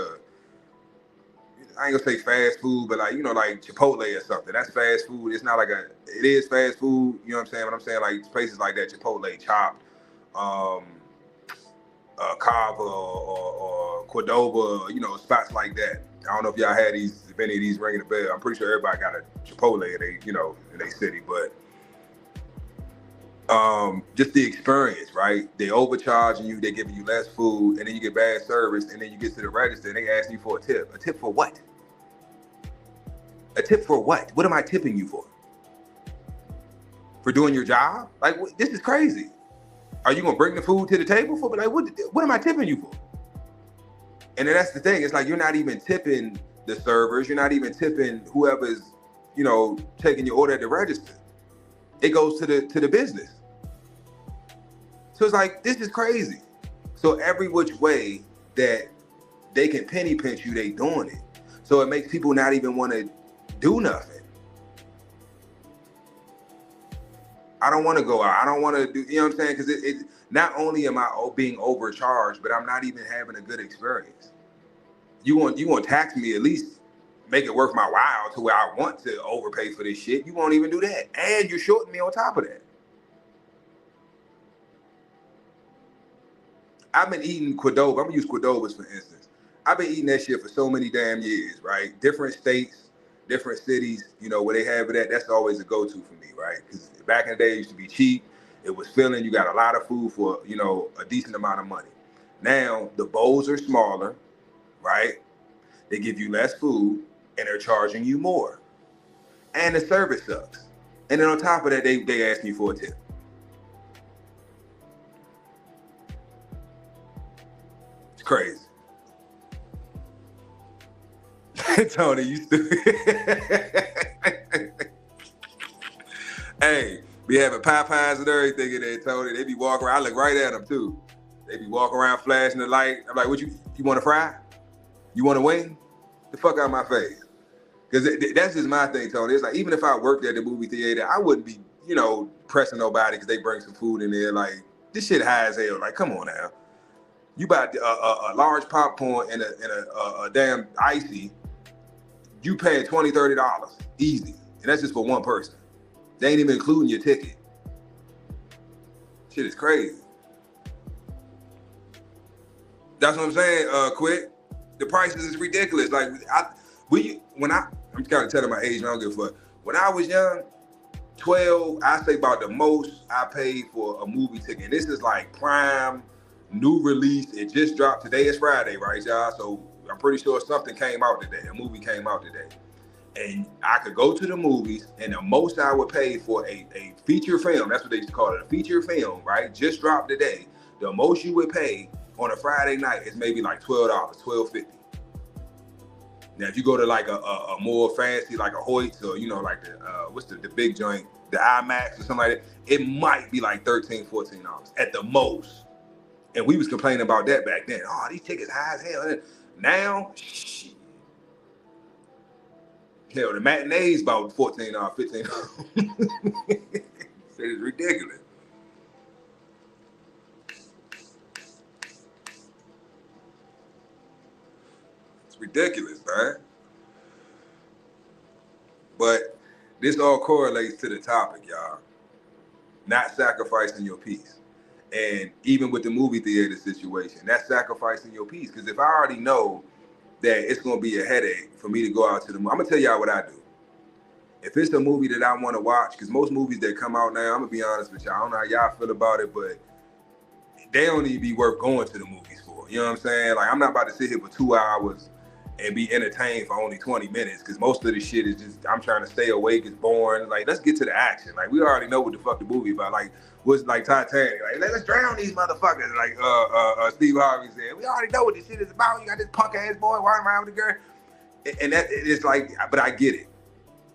I ain't gonna say fast food, but like, like Chipotle or something. That's fast food. It's not like it is fast food. You know what I'm saying? But I'm saying like places like that, Chipotle, Chopped, Cava or Cordova, spots like that. I don't know if y'all had if any of these ringing a bell. I'm pretty sure everybody got a Chipotle in their city, but just the experience, right? They overcharging you, they giving you less food, and then you get bad service, and then you get to the register and they ask you for a tip. A tip for what? A tip for what? What am I tipping you for? For doing your job? Like, this is crazy. Are you gonna bring the food to the table for? But like, what am I tipping you for? And then that's the thing. It's like you're not even tipping the servers. You're not even tipping whoever's, taking your order at the register. It goes to the business. So it's like, this is crazy. So every which way that they can penny pinch you, they doing it. So it makes people not even want to do nothing. I don't want to go out. I don't want to do, you know what I'm saying? Because it not only am I being overcharged, but I'm not even having a good experience. You want to tax me, at least make it worth my while to where I want to overpay for this shit. You won't even do that. And you're shorting me on top of that. I've been eating Cordova. I'm gonna use Cordovas for instance. I've been eating that shit for so many damn years, right? Different states, different cities, where they have it at, that's always a go-to for me, right? Because back in the day, it used to be cheap. It was filling. You got a lot of food for, a decent amount of money. Now, the bowls are smaller, right? They give you less food. and they're charging you more. And the service sucks. And then on top of that, they ask you for a tip. It's crazy. Tony, you stupid. Hey, we having Popeyes and everything in there, Tony. They be walking around. I look right at them too. They be walking around flashing the light. I'm like, what you want to fry? You want to wing? The fuck out of my face. Because that's just my thing, Tony. It's like, even if I worked at the movie theater, I wouldn't be, pressing nobody because they bring some food in there. Like, this shit high as hell. Like, come on now. You buy a large popcorn and a damn icy, you pay $20, $30 easy. And that's just for one person. They ain't even including your ticket. Shit is crazy. That's what I'm saying, Quick. The prices is ridiculous. Like, I'm kind of telling my age, I don't give a fuck. When I was young, 12, I say about the most I paid for a movie ticket. And this is like prime, new release. It just dropped. Today is Friday, right, y'all? So I'm pretty sure something came out today. A movie came out today. And I could go to the movies, and the most I would pay for a feature film, that's what they used to call it, a feature film, right? Just dropped today. The most you would pay on a Friday night is maybe like $12, $12.50. Now, if you go to like a more fancy, like a Hoyts or, like the big joint, the IMAX or something like that, it might be like $13, $14 at the most. And we was complaining about that back then. Oh, these tickets high as hell. Now, shit. Hell, the matinee's about $14, $15. It's ridiculous. It's ridiculous, man. But this all correlates to the topic, y'all. Not sacrificing your peace. And even with the movie theater situation, that's sacrificing your peace. Because if I already know that it's going to be a headache for me to go out to the movie, I'm going to tell y'all what I do. If it's a movie that I want to watch, because most movies that come out now, I'm going to be honest with y'all, I don't know how y'all feel about it, but they don't even be worth going to the movies for. You know what I'm saying? Like, I'm not about to sit here for 2 hours and be entertained for only 20 minutes, because most of the shit is just, I'm trying to stay awake, it's boring. Like, let's get to the action. Like, we already know what the fuck the movie about. Like, what's like Titanic? Like, let's drown these motherfuckers. Like, Steve Harvey said, we already know what this shit is about. You got this punk ass boy walking around with a girl. And that, it's like, but I get it.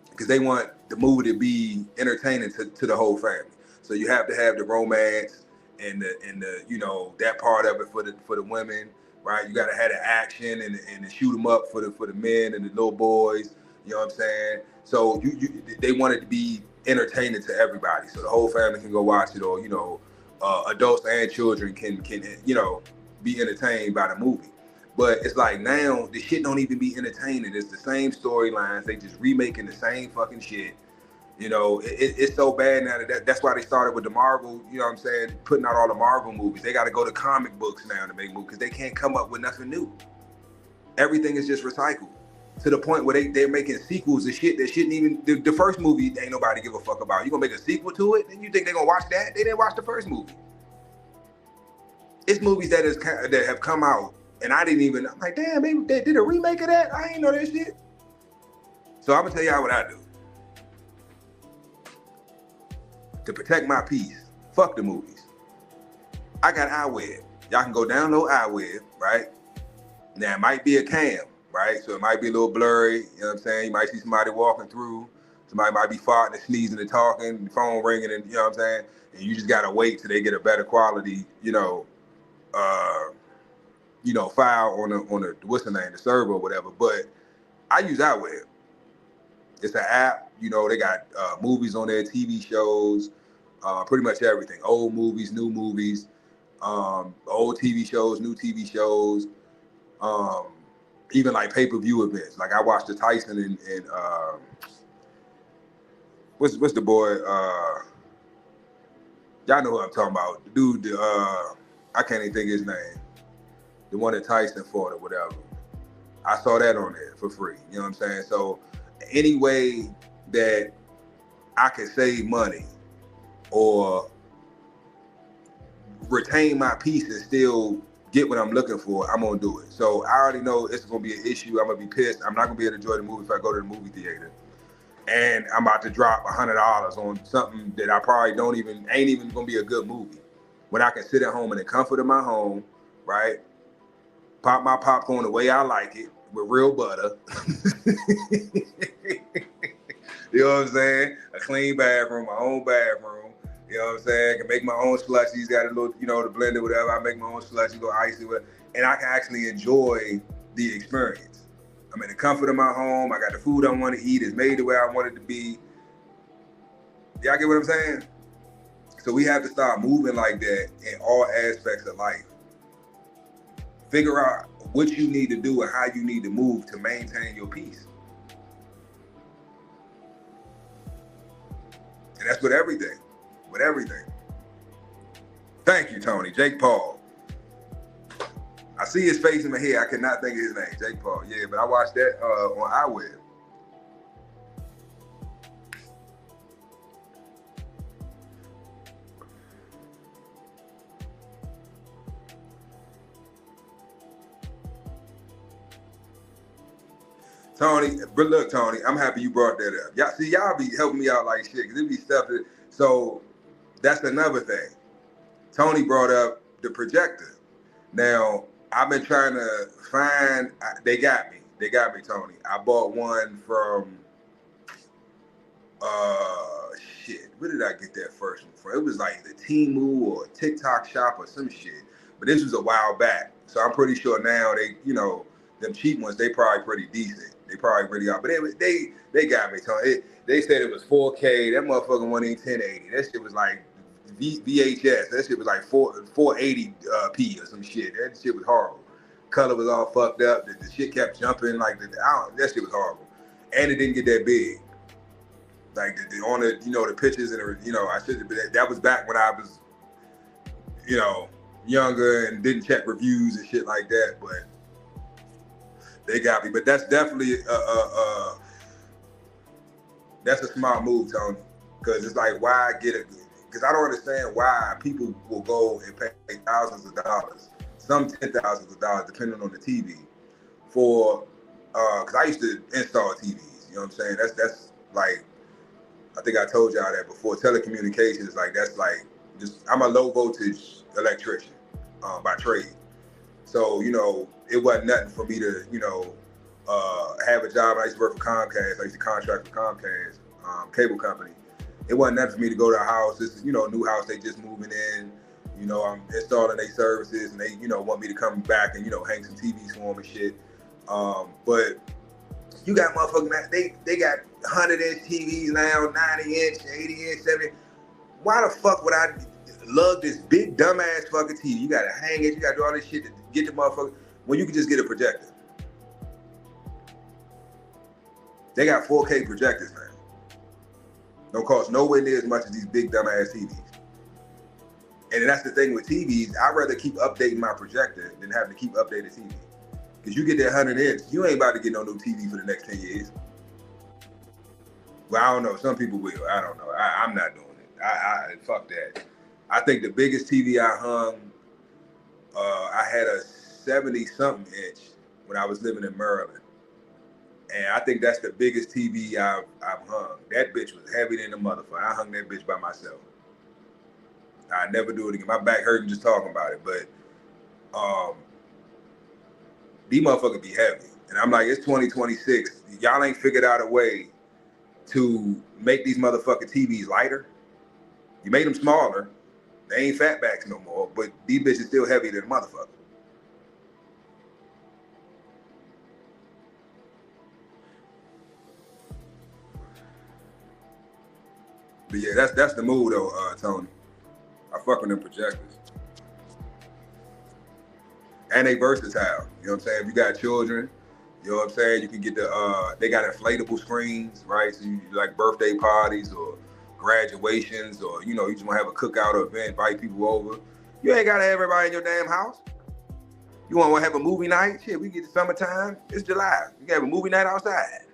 Because they want the movie to be entertaining to the whole family. So you have to have the romance and the that part of it for the women. Right, you gotta have the action and the shoot them up for the men and the little boys. You know what I'm saying? So they want it to be entertaining to everybody, so the whole family can go watch it, or adults and children can be entertained by the movie. But it's like now the shit don't even be entertaining. It's the same storylines. They just remaking the same fucking shit. It's so bad now that's why they started with the Marvel, you know what I'm saying, putting out all the Marvel movies. They got to go to comic books now to make movies because they can't come up with nothing new. Everything is just recycled to the point where they're making sequels of shit that shouldn't even, the first movie ain't nobody give a fuck about. You gonna make a sequel to it? And you think they're gonna watch that? They didn't watch the first movie. It's movies that have come out and I'm like, damn, they did a remake of that? I ain't know that shit. So I'm gonna tell y'all what I do. To protect my peace, fuck the movies. I got iWeb. Y'all can go download iWeb, right? Now, it might be a cam, right? So it might be a little blurry, you know what I'm saying? You might see somebody walking through. Somebody might be farting and sneezing and talking, the phone ringing, and you know what I'm saying? And you just gotta wait till they get a better quality, file on the what's the name, the server or whatever. But I use iWeb. It's an app, they got movies on there, TV shows, pretty much everything. Old movies, new movies, old TV shows, new TV shows, even like pay-per-view events. Like I watched the Tyson and what's the boy? Y'all know who I'm talking about. The dude, I can't even think of his name. The one that Tyson fought or whatever. I saw that on there for free. You know what I'm saying? So any way that I can save money or retain my peace and still get what I'm looking for, I'm gonna do it. So I already know it's gonna be an issue. I'm gonna be pissed. I'm not gonna be able to enjoy the movie if I go to the movie theater. And I'm about to drop $100 on something that I probably ain't even gonna be a good movie. When I can sit at home in the comfort of my home, right? Pop my popcorn the way I like it, with real butter. You know what I'm saying? A clean bathroom, my own bathroom. You know what I'm saying? I can make my own slushies, got a little, the blender, whatever. I make my own slushy, little icy, whatever. And I can actually enjoy the experience. I'm in the comfort of my home. I got the food I want to eat. It's made the way I want it to be. Y'all get what I'm saying? So we have to start moving like that in all aspects of life. Figure out what you need to do and how you need to move to maintain your peace. And that's with everything. With everything. Thank you, Tony. Jake Paul. I see his face in my head. I cannot think of his name. Jake Paul. Yeah, but I watched that on iWeb. Tony, but look, Tony, I'm happy you brought that up. Y'all be helping me out like shit, because it be stuff that, so that's another thing. Tony brought up the projector. Now, I've been trying to find, they got me, Tony. I bought one from, where did I get that first one from? It was like the Temu or TikTok shop or some shit. But this was a while back. So I'm pretty sure now they, them cheap ones, they probably pretty decent. They probably really are. But they got me, Tony. They said it was 4K. That motherfucker went in 1080. That shit was like VHS. That shit was like 480p or some shit. That shit was horrible. Color was all fucked up. The shit kept jumping. Like that shit was horrible. And it didn't get that big. Like on the the pictures and I should. That was back when I was younger and didn't check reviews and shit like that. But they got me. But that's definitely that's a smart move, Tony. Because it's like, why get it? Because I don't understand why people will go and pay thousands of dollars, some $10,000 depending on the TV, for because I used to install TVs. You know what I'm saying? That's like, I think I told y'all that before. Telecommunications, that's like I'm a low voltage electrician by trade. So it wasn't nothing for me to have a job. I used to work for Comcast. I used to contract for Comcast cable company. It wasn't nothing for me to go to a house. This is, a new house they just moving in. I'm installing their services, and they, want me to come back and, hang some TVs for them and shit. But you got motherfucking, they got 100-inch TVs now, 90-inch, 80-inch, 70. Why the fuck would I lug this big dumbass fucking TV? You gotta hang it, you gotta do all this shit to get the motherfucker, when you can just get a projector. They got 4K projectors, man. Don't cost nowhere near as much as these big dumbass TVs. And that's the thing with TVs. I'd rather keep updating my projector than having to keep updating TV. Because you get that 100-inch, you ain't about to get no new TV for the next 10 years. Well, I don't know. Some people will. I don't know. I'm not doing it. I fuck that. I think the biggest TV I hung, I had a 70-something inch when I was living in Maryland. And I think that's the biggest TV I've hung. That bitch was heavy than a motherfucker. I hung that bitch by myself. I'd never do it again. My back hurting just talking about it. But these motherfuckers be heavy. And I'm like, it's 2026. Y'all ain't figured out a way to make these motherfucking TVs lighter. You made them smaller. They ain't fatbacks no more. But these bitches still heavier than a motherfucker. But yeah, that's the move though, Tony. I fuck with them projectors. And they versatile. You know what I'm saying? If you got children, you know what I'm saying? You can get they got inflatable screens, right? So you like birthday parties or graduations, or you just want to have a cookout or event, invite people over. You ain't gotta have everybody in your damn house. You want to have a movie night? Shit, we get the summertime. It's July. You can have a movie night outside.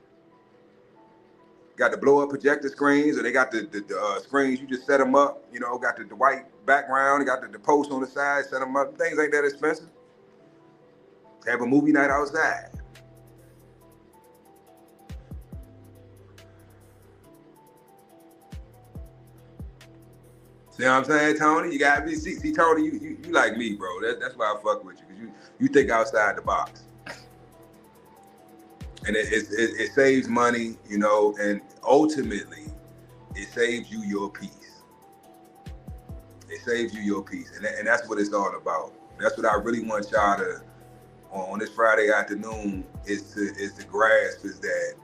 Got the blow up projector screens, or they got the screens, you just set them up, got the white background, they got the post on the side, set them up. Things ain't that expensive. Have a movie night outside. See what I'm saying, Tony? You gotta be see Tony. You like me, bro. That's why I fuck with you, because you think outside the box, and it saves money, you know, and ultimately it saves you your peace. It saves you your peace, and that's what it's all about. That's what I really want y'all to on this Friday afternoon is to grasp, is that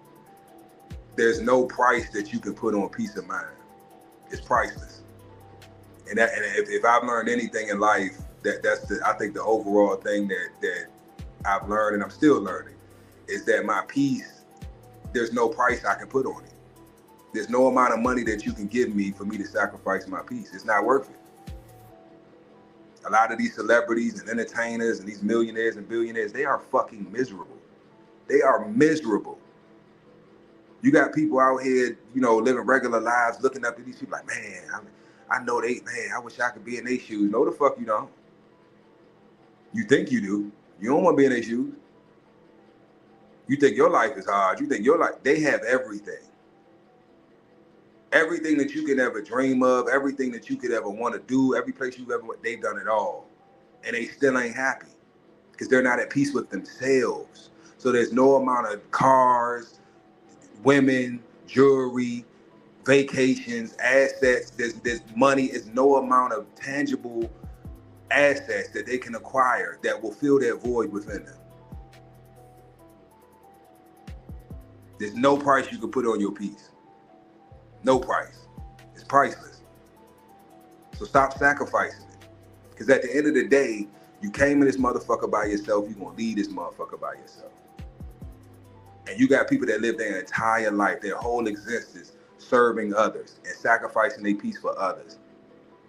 there's no price that you can put on peace of mind. It's priceless. And if I've learned anything in life, I think the overall thing that I've learned, and I'm still learning, is that my peace, there's no price I can put on it. There's no amount of money that you can give me for me to sacrifice my peace. It's not worth it. A lot of these celebrities and entertainers and these millionaires and billionaires, they are fucking miserable. They are miserable. You got people out here, you know, living regular lives, looking up to these people like, man, I know I wish I could be in their shoes. No, the fuck you don't. You think you do. You don't want to be in their shoes. You think your life is hard. You think your life, they have everything. Everything that you could ever dream of, everything that you could ever want to do, every place you've ever went, they've done it all. And they still ain't happy because they're not at peace with themselves. So there's no amount of cars, women, jewelry, vacations, assets, there's money, is no amount of tangible assets that they can acquire that will fill that void within them. There's no price you can put on your peace. No price. It's priceless. So stop sacrificing it. Because at the end of the day, you came in this motherfucker by yourself, you're gonna leave this motherfucker by yourself. And you got people that live their entire life, their whole existence, serving others and sacrificing their peace for others.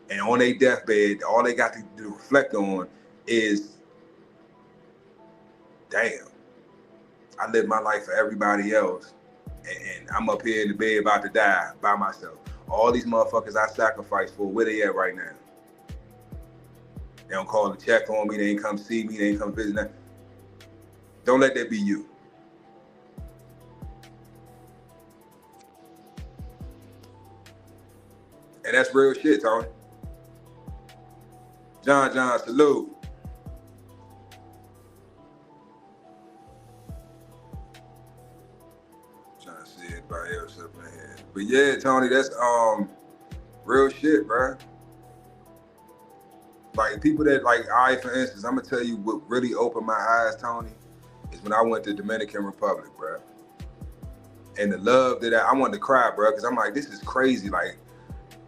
And on their deathbed, all they got to reflect on is, damn, I lived my life for everybody else, and I'm up here in the bed about to die by myself. All these motherfuckers I sacrificed for, where they at right now? They don't call to check on me, they ain't come see me, they ain't come visit. Don't let that be you. And that's real shit, Tony. John, salute. Trying to see everybody else up in here. But yeah, Tony, that's real shit, bro. Like people that, like, for instance, I'm gonna tell you what really opened my eyes, Tony, is when I went to Dominican Republic, bro. And the love that I wanted to cry, bro, because I'm like, this is crazy. Like,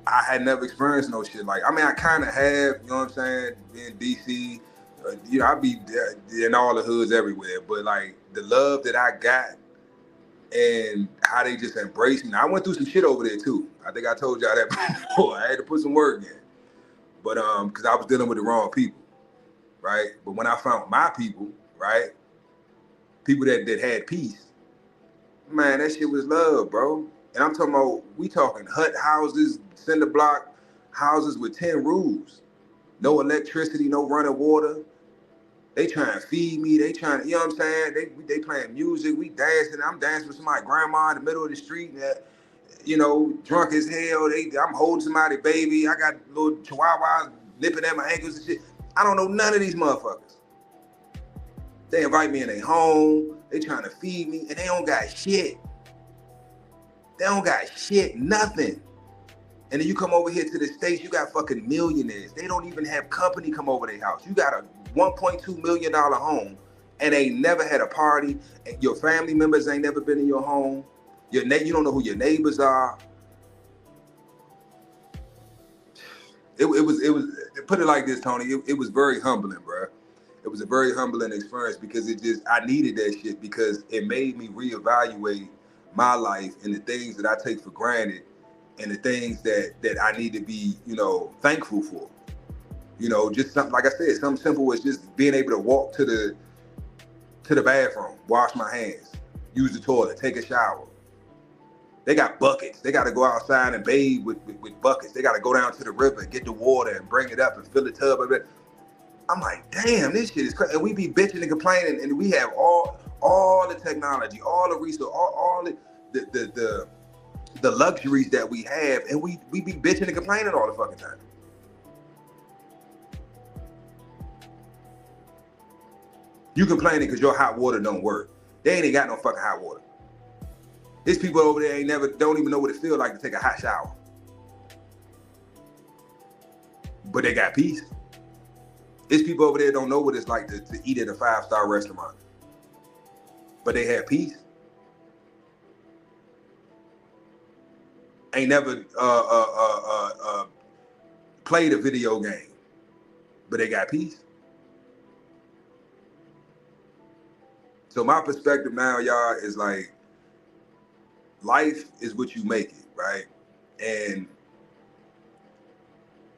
I had never experienced no shit like, I mean, I kind of have, you know what I'm saying, in DC, you know, I be in all the hoods everywhere, but like the love that I got and how they just embraced me. Now, I went through some shit over there too. I think I told y'all that before. I had to put some work in, but because I was dealing with the wrong people, right? But when I found my people, right, people that had peace, man, that shit was love, bro. And I'm talking about, we talking hut houses, cinder block houses with 10 roofs. No electricity, no running water. They trying to feed me. They trying to, you know what I'm saying? They playing music. We dancing. I'm dancing with somebody's grandma in the middle of the street. You know, drunk as hell. I'm holding somebody's baby. I got little chihuahuas nipping at my ankles and shit. I don't know none of these motherfuckers. They invite me in their home. They trying to feed me, and they don't got shit. They don't got shit, nothing. And then you come over here to the States, you got fucking millionaires. They don't even have company come over their house. You got a $1.2 million home and they never had a party. And your family members ain't never been in your home. You don't know who your neighbors are. It was put it like this, Tony. It was very humbling, bro. It was a very humbling experience because I needed that shit because it made me reevaluate my life and the things that I take for granted and the things that I need to be, you know, thankful for. You know, just something, like I said, something simple as just being able to walk to the bathroom, wash my hands, use the toilet, take a shower. They got buckets. They got to go outside and bathe with buckets. They got to go down to the river and get the water and bring it up and fill the tub of it. I'm like, damn, this shit is crazy. And we be bitching and complaining, and we have all the technology, all the resources, all the luxuries that we have, and we be bitching and complaining all the fucking time. You complaining because your hot water don't work. They ain't got no fucking hot water. There's people over there don't even know what it feels like to take a hot shower. But they got peace. There's people over there don't know what it's like to eat at a 5-star restaurant. But they have peace. Ain't never played a video game. But they got peace. So my perspective now, y'all, is like, life is what you make it, right? And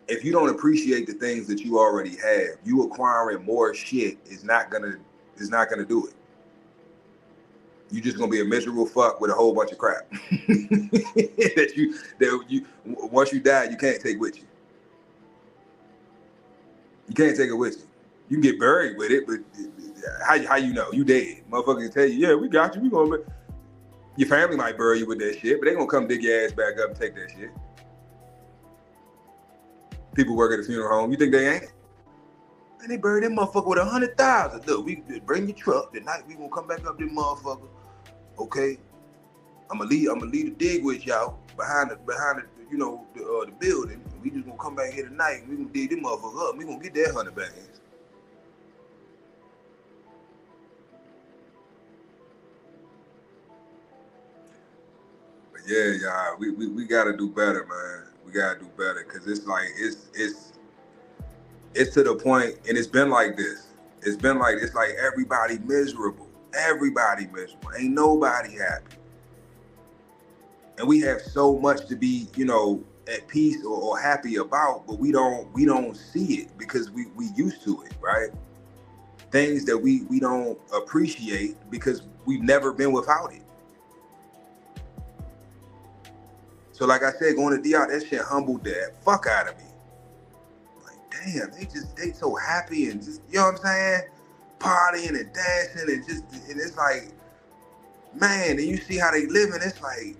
if you don't appreciate the things that you already have, you acquiring more shit is not gonna do it. You're just gonna be a miserable fuck with a whole bunch of crap that you once you die, you can't take with you. You can't take it with you. You can get buried with it, but how you know? You dead. Motherfucker can tell you, yeah, we got you. We gonna. Your family might bury you with that shit, but they gonna come dig your ass back up and take that shit. People work at a funeral home. You think they ain't? And they buried that motherfucker with 100,000. Look, we bring your truck tonight. We gonna come back up this motherfucker. Okay, I'm gonna leave the dig with y'all behind the the building. We just gonna come back here tonight. And we gonna dig this motherfucker up. We gonna get that 100 bands. But yeah, y'all, we gotta do better, man. We gotta do better, because it's like it's to the point, and it's been like this. It's like everybody miserable. Everybody miserable. Ain't nobody happy. And we have so much to be, at peace or happy about, but we don't see it because we used to it, right? Things that we don't appreciate because we've never been without it. So like I said, going to DR, that shit humbled the fuck out of me. Like, damn, they so happy and just, you know what I'm saying? Partying and dancing and it's like, man, and you see how they living, it's like,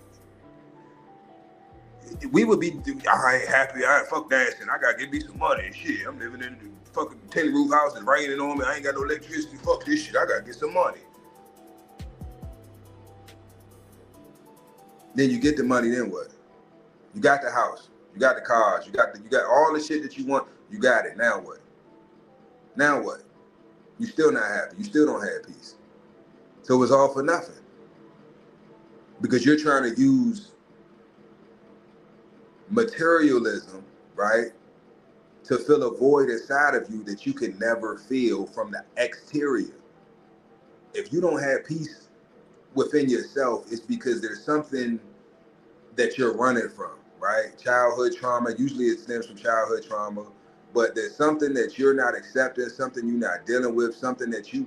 we would be, I ain't happy, I ain't fuck dancing, I gotta get me some money and shit. I'm living in the fucking tin roof house, it's raining on me, I ain't got no electricity, fuck this shit, I gotta get some money. Then you get the money, then what? You got the house, you got the cars, you got all the shit that you want, you got it, now what? Now what? You still not happy, you still don't have peace. So it's all for nothing. Because you're trying to use materialism, right, to fill a void inside of you that you can never feel from the exterior. If you don't have peace within yourself, it's because there's something that you're running from, right? Childhood trauma, usually it stems from childhood trauma, but there's something that you're not accepting, something you're not dealing with, something that you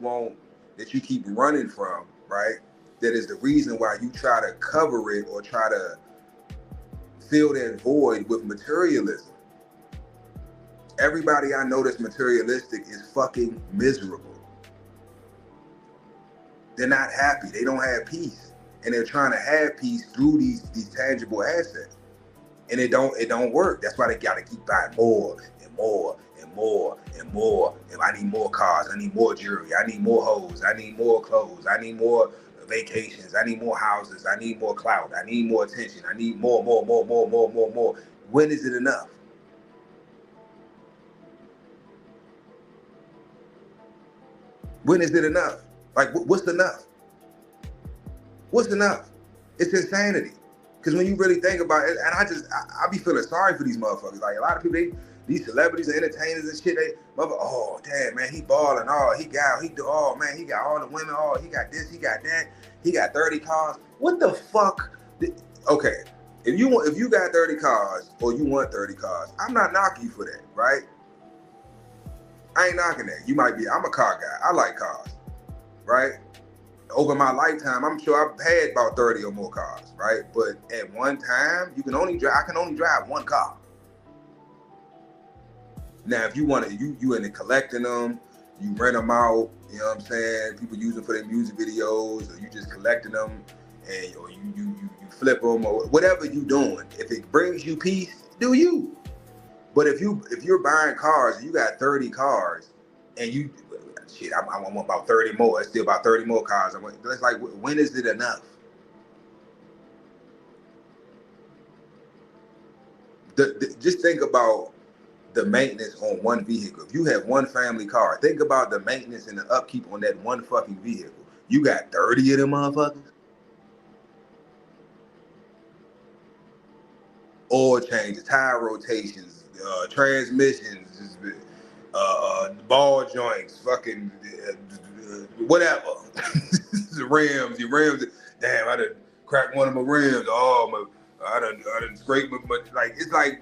keep running from, right? That is the reason why you try to cover it or try to fill that void with materialism. Everybody I know that's materialistic is fucking miserable. They're not happy. They don't have peace. And they're trying to have peace through these tangible assets. And it don't work. That's why they gotta keep buying more and more and more and more. And I need more cars, I need more jewelry, I need more hoes, I need more clothes, I need more vacations, I need more houses, I need more clout, I need more attention, I need more. When is it enough? When is it enough? Like, what's enough? What's enough? It's insanity. Because when you really think about it, and I be feeling sorry for these motherfuckers. Like, a lot of people, these celebrities and entertainers and shit, oh, damn, man, he balling, oh, he got all the women, oh, he got this, he got that, he got 30 cars. What the fuck? Okay, if you got 30 cars or you want 30 cars, I'm not knocking you for that, right? I ain't knocking that. I'm a car guy. I like cars, right? Over my lifetime, I'm sure I've had about 30 or more cars, right? But at one time, I can only drive one car. Now, if you want to, you into collecting them, you rent them out. You know what I'm saying? People use them for their music videos, or you just collecting them, and or you flip them, or whatever you doing. If it brings you peace, do you. But if you're buying cars and you got 30 cars, and you shit, I want about 30 more. It's still about 30 more cars. It's like, when is it enough? Just think about the maintenance on one vehicle. If you have one family car, think about the maintenance and the upkeep on that one fucking vehicle. You got 30 of them motherfuckers. Oil changes, tire rotations, transmissions, ball joints, fucking whatever. The rims, your rims. Damn, I done cracked one of my rims. Oh, I done scraped my, like, it's like,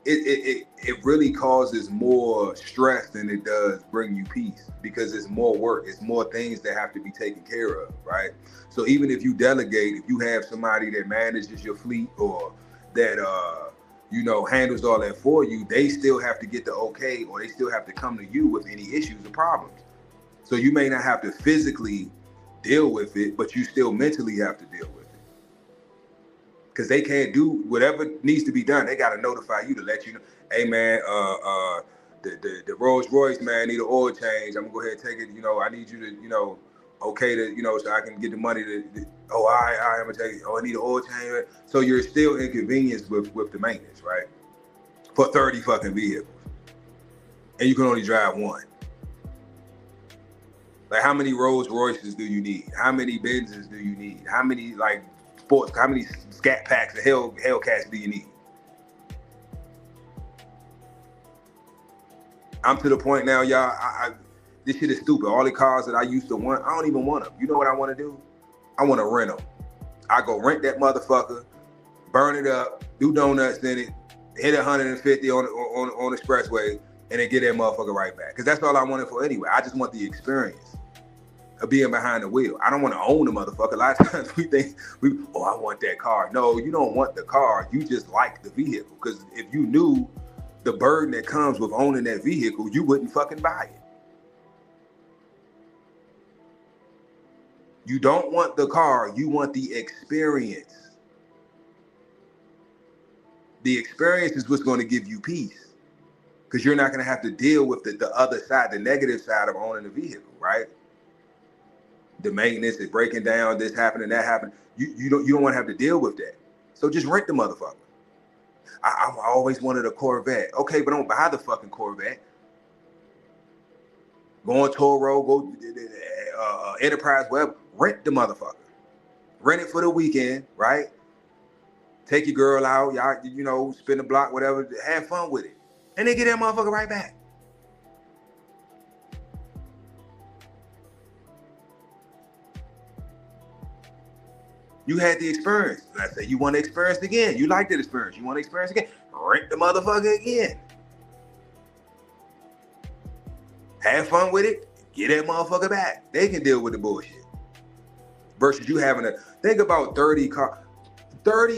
it really causes more stress than it does bring you peace, because it's more work, it's more things that have to be taken care of, right? So even if you delegate, if you have somebody that manages your fleet, or that handles all that for you, they still have to get the okay, or they still have to come to you with any issues or problems. So you may not have to physically deal with it, but you still mentally have to deal with it. Because they can't do whatever needs to be done. They got to notify you to let you know, hey man, the Rolls Royce, man, need an oil change. I'm gonna go ahead and take it. I need you to, okay to, so I can get the money to all right, I'm gonna take it. Oh, I need an oil change. So you're still inconvenienced with the maintenance, right? For 30 fucking vehicles. And you can only drive one. Like, how many Rolls Royces do you need? How many Benzes do you need? How many sports? How many Scat Packs of Hellcats do you need? I'm to the point now, y'all. This shit is stupid. All the cars that I used to want, I don't even want them. You know what I want to do? I want to rent them. I go rent that motherfucker, burn it up, do donuts in it, hit 150 on the expressway, and then get that motherfucker right back. Because that's all I wanted for anyway. I just want the experience of being behind the wheel. I don't want to own the motherfucker. A lot of times we think, I want that car. No, you don't want the car. You just like the vehicle. Because if you knew the burden that comes with owning that vehicle, you wouldn't fucking buy it. You don't want the car. You want the experience. The experience is what's going to give you peace. Because you're not going to have to deal with the other side, the negative side of owning a vehicle, right? The maintenance, the breaking down, this happening, that happened. You don't want to have to deal with that. So just rent the motherfucker. I always wanted a Corvette. Okay, but don't buy the fucking Corvette. Go on Toro, go Enterprise Web, rent the motherfucker. Rent it for the weekend, right? Take your girl out, y'all, spin the block, whatever, have fun with it. And then get that motherfucker right back. You had the experience. Let's say you want to experience it again. You like that experience. You want to experience it again. Rent the motherfucker again. Have fun with it. Get that motherfucker back. They can deal with the bullshit. Versus you having to think about 30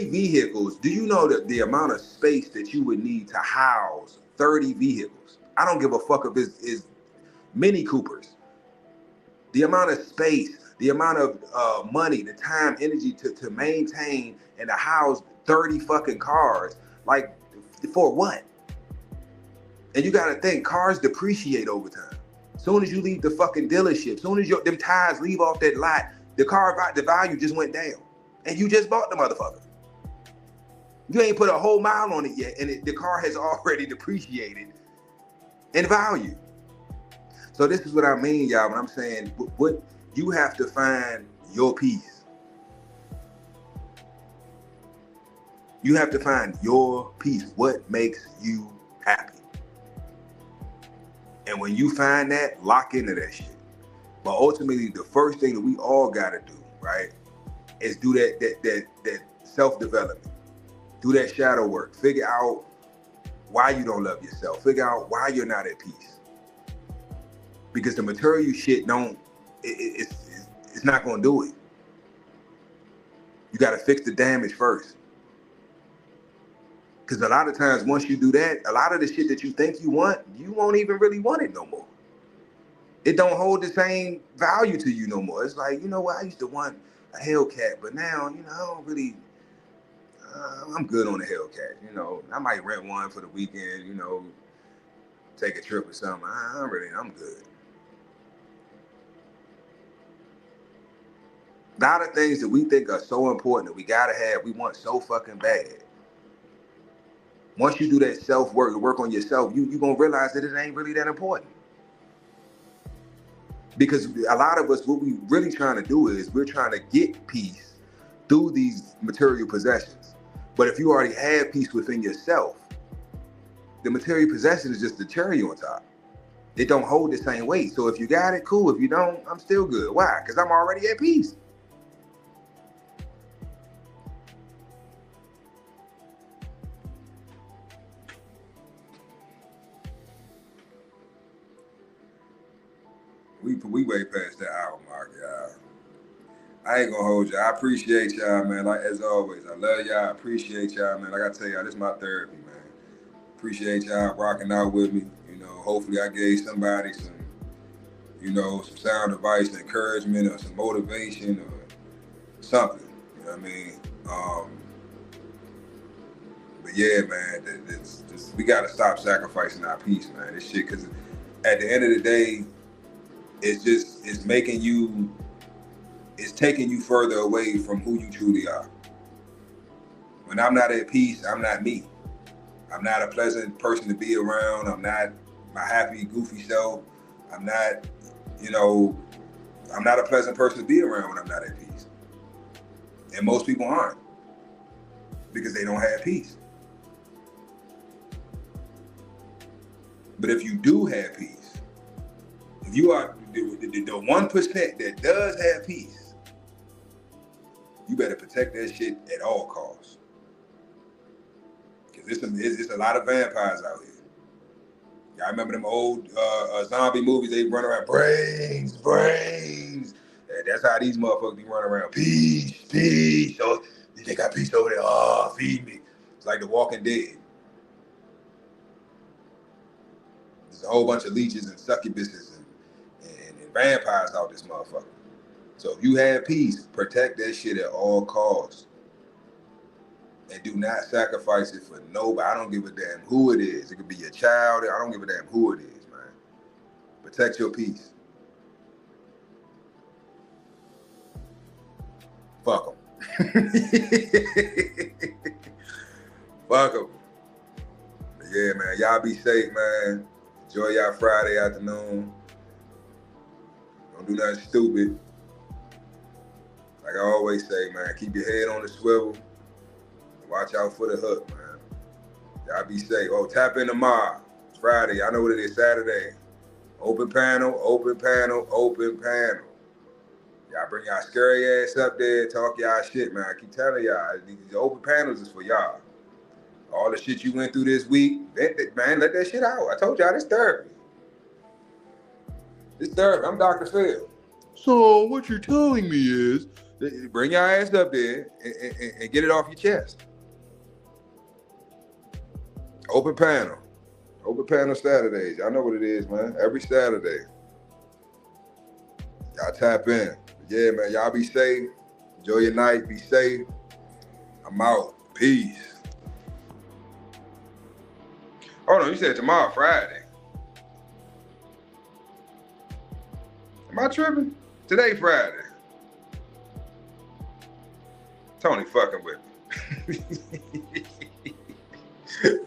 vehicles. Do you know that the amount of space that you would need to house 30 vehicles? I don't give a fuck if it's Mini Coopers. The amount of space, the amount of money, the time, energy to maintain and to house 30 fucking cars, like, for what? And you gotta think, cars depreciate over time. Soon as you leave the fucking dealership, soon as them tires leave off that lot, the value just went down. And you just bought the motherfucker. You ain't put a whole mile on it yet, and the car has already depreciated in value. So this is what I mean, y'all, when I'm saying, what you have to find your peace. You have to find your peace. What makes you happy? And when you find that, lock into that shit. But ultimately, the first thing that we all gotta do, right, is do that self-development. Do that shadow work. Figure out why you don't love yourself. Figure out why you're not at peace. Because the material shit it's not gonna do it. You gotta fix the damage first. Because a lot of times, once you do that, a lot of the shit that you think you want, you won't even really want it no more. It don't hold the same value to you no more. It's like, you know what, I used to want a Hellcat, but now, you know, I don't really, I'm good on a Hellcat. You know, I might rent one for the weekend, you know, take a trip or something. I'm good. A lot of things that we think are so important that we gotta have, we want so fucking bad. Once you do that self-work, to work on yourself, you gonna realize that it ain't really that important. Because a lot of us, what we really trying to do is we're trying to get peace through these material possessions. But if you already have peace within yourself, the material possession is just the cherry on top. It don't hold the same weight. So if you got it, cool. If you don't, I'm still good. Why? Because I'm already at peace. We way past that hour mark, y'all. I ain't gonna hold y'all. I appreciate y'all, man. Like as always, I love y'all. I appreciate y'all, man. Like I tell y'all, this is my therapy, man. Appreciate y'all rocking out with me. You know, hopefully I gave somebody some, you know, some sound advice, encouragement, or some motivation, or something. You know what I mean? But yeah, man, we gotta stop sacrificing our peace, man. This shit, because at the end of the day, it's making you, it's taking you further away from who you truly are. When I'm not at peace, I'm not me. I'm not a pleasant person to be around. I'm not my happy, goofy self. I'm not, you know, I'm not a pleasant person to be around when I'm not at peace. And most people aren't, because they don't have peace. But if you do have peace, if you are the 1% that does have peace, you better protect that shit at all costs. Because it's a lot of vampires out here. Y'all remember them old zombie movies? They run around, brains. That's how these motherfuckers be running around. Peace. Oh, they got peace over there. Oh, feed me. It's like The Walking Dead. There's a whole bunch of leeches and succubuses and vampires out this motherfucker. So if you have peace, protect that shit at all costs. And do not sacrifice it for nobody. I don't give a damn who it is. It could be your child. I don't give a damn who it is, man. Protect your peace. Fuck them. Fuck them. But yeah, man. Y'all be safe, man. Enjoy y'all Friday afternoon. Don't do nothing stupid. Like I always say, man, keep your head on the swivel. Watch out for the hook, man. Y'all be safe. Oh, tap in tomorrow. It's Friday. I know what it is, Saturday. Open panel. Y'all bring y'all scary ass up there, talk y'all shit, man. I keep telling y'all, these open panels is for y'all. All the shit you went through this week, man, let that shit out. I told y'all, this therapy. I'm Dr. Phil. So what you're telling me is, bring your ass up there and get it off your chest. Open panel Saturdays. Y'all know what it is, man. Every Saturday. Y'all tap in. Yeah, man, y'all be safe. Enjoy your night. Be safe. I'm out. Peace. Oh no, you said tomorrow, Friday. Am I tripping? Today, Friday. Tony fucking with me.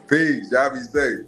Peace. Y'all be safe.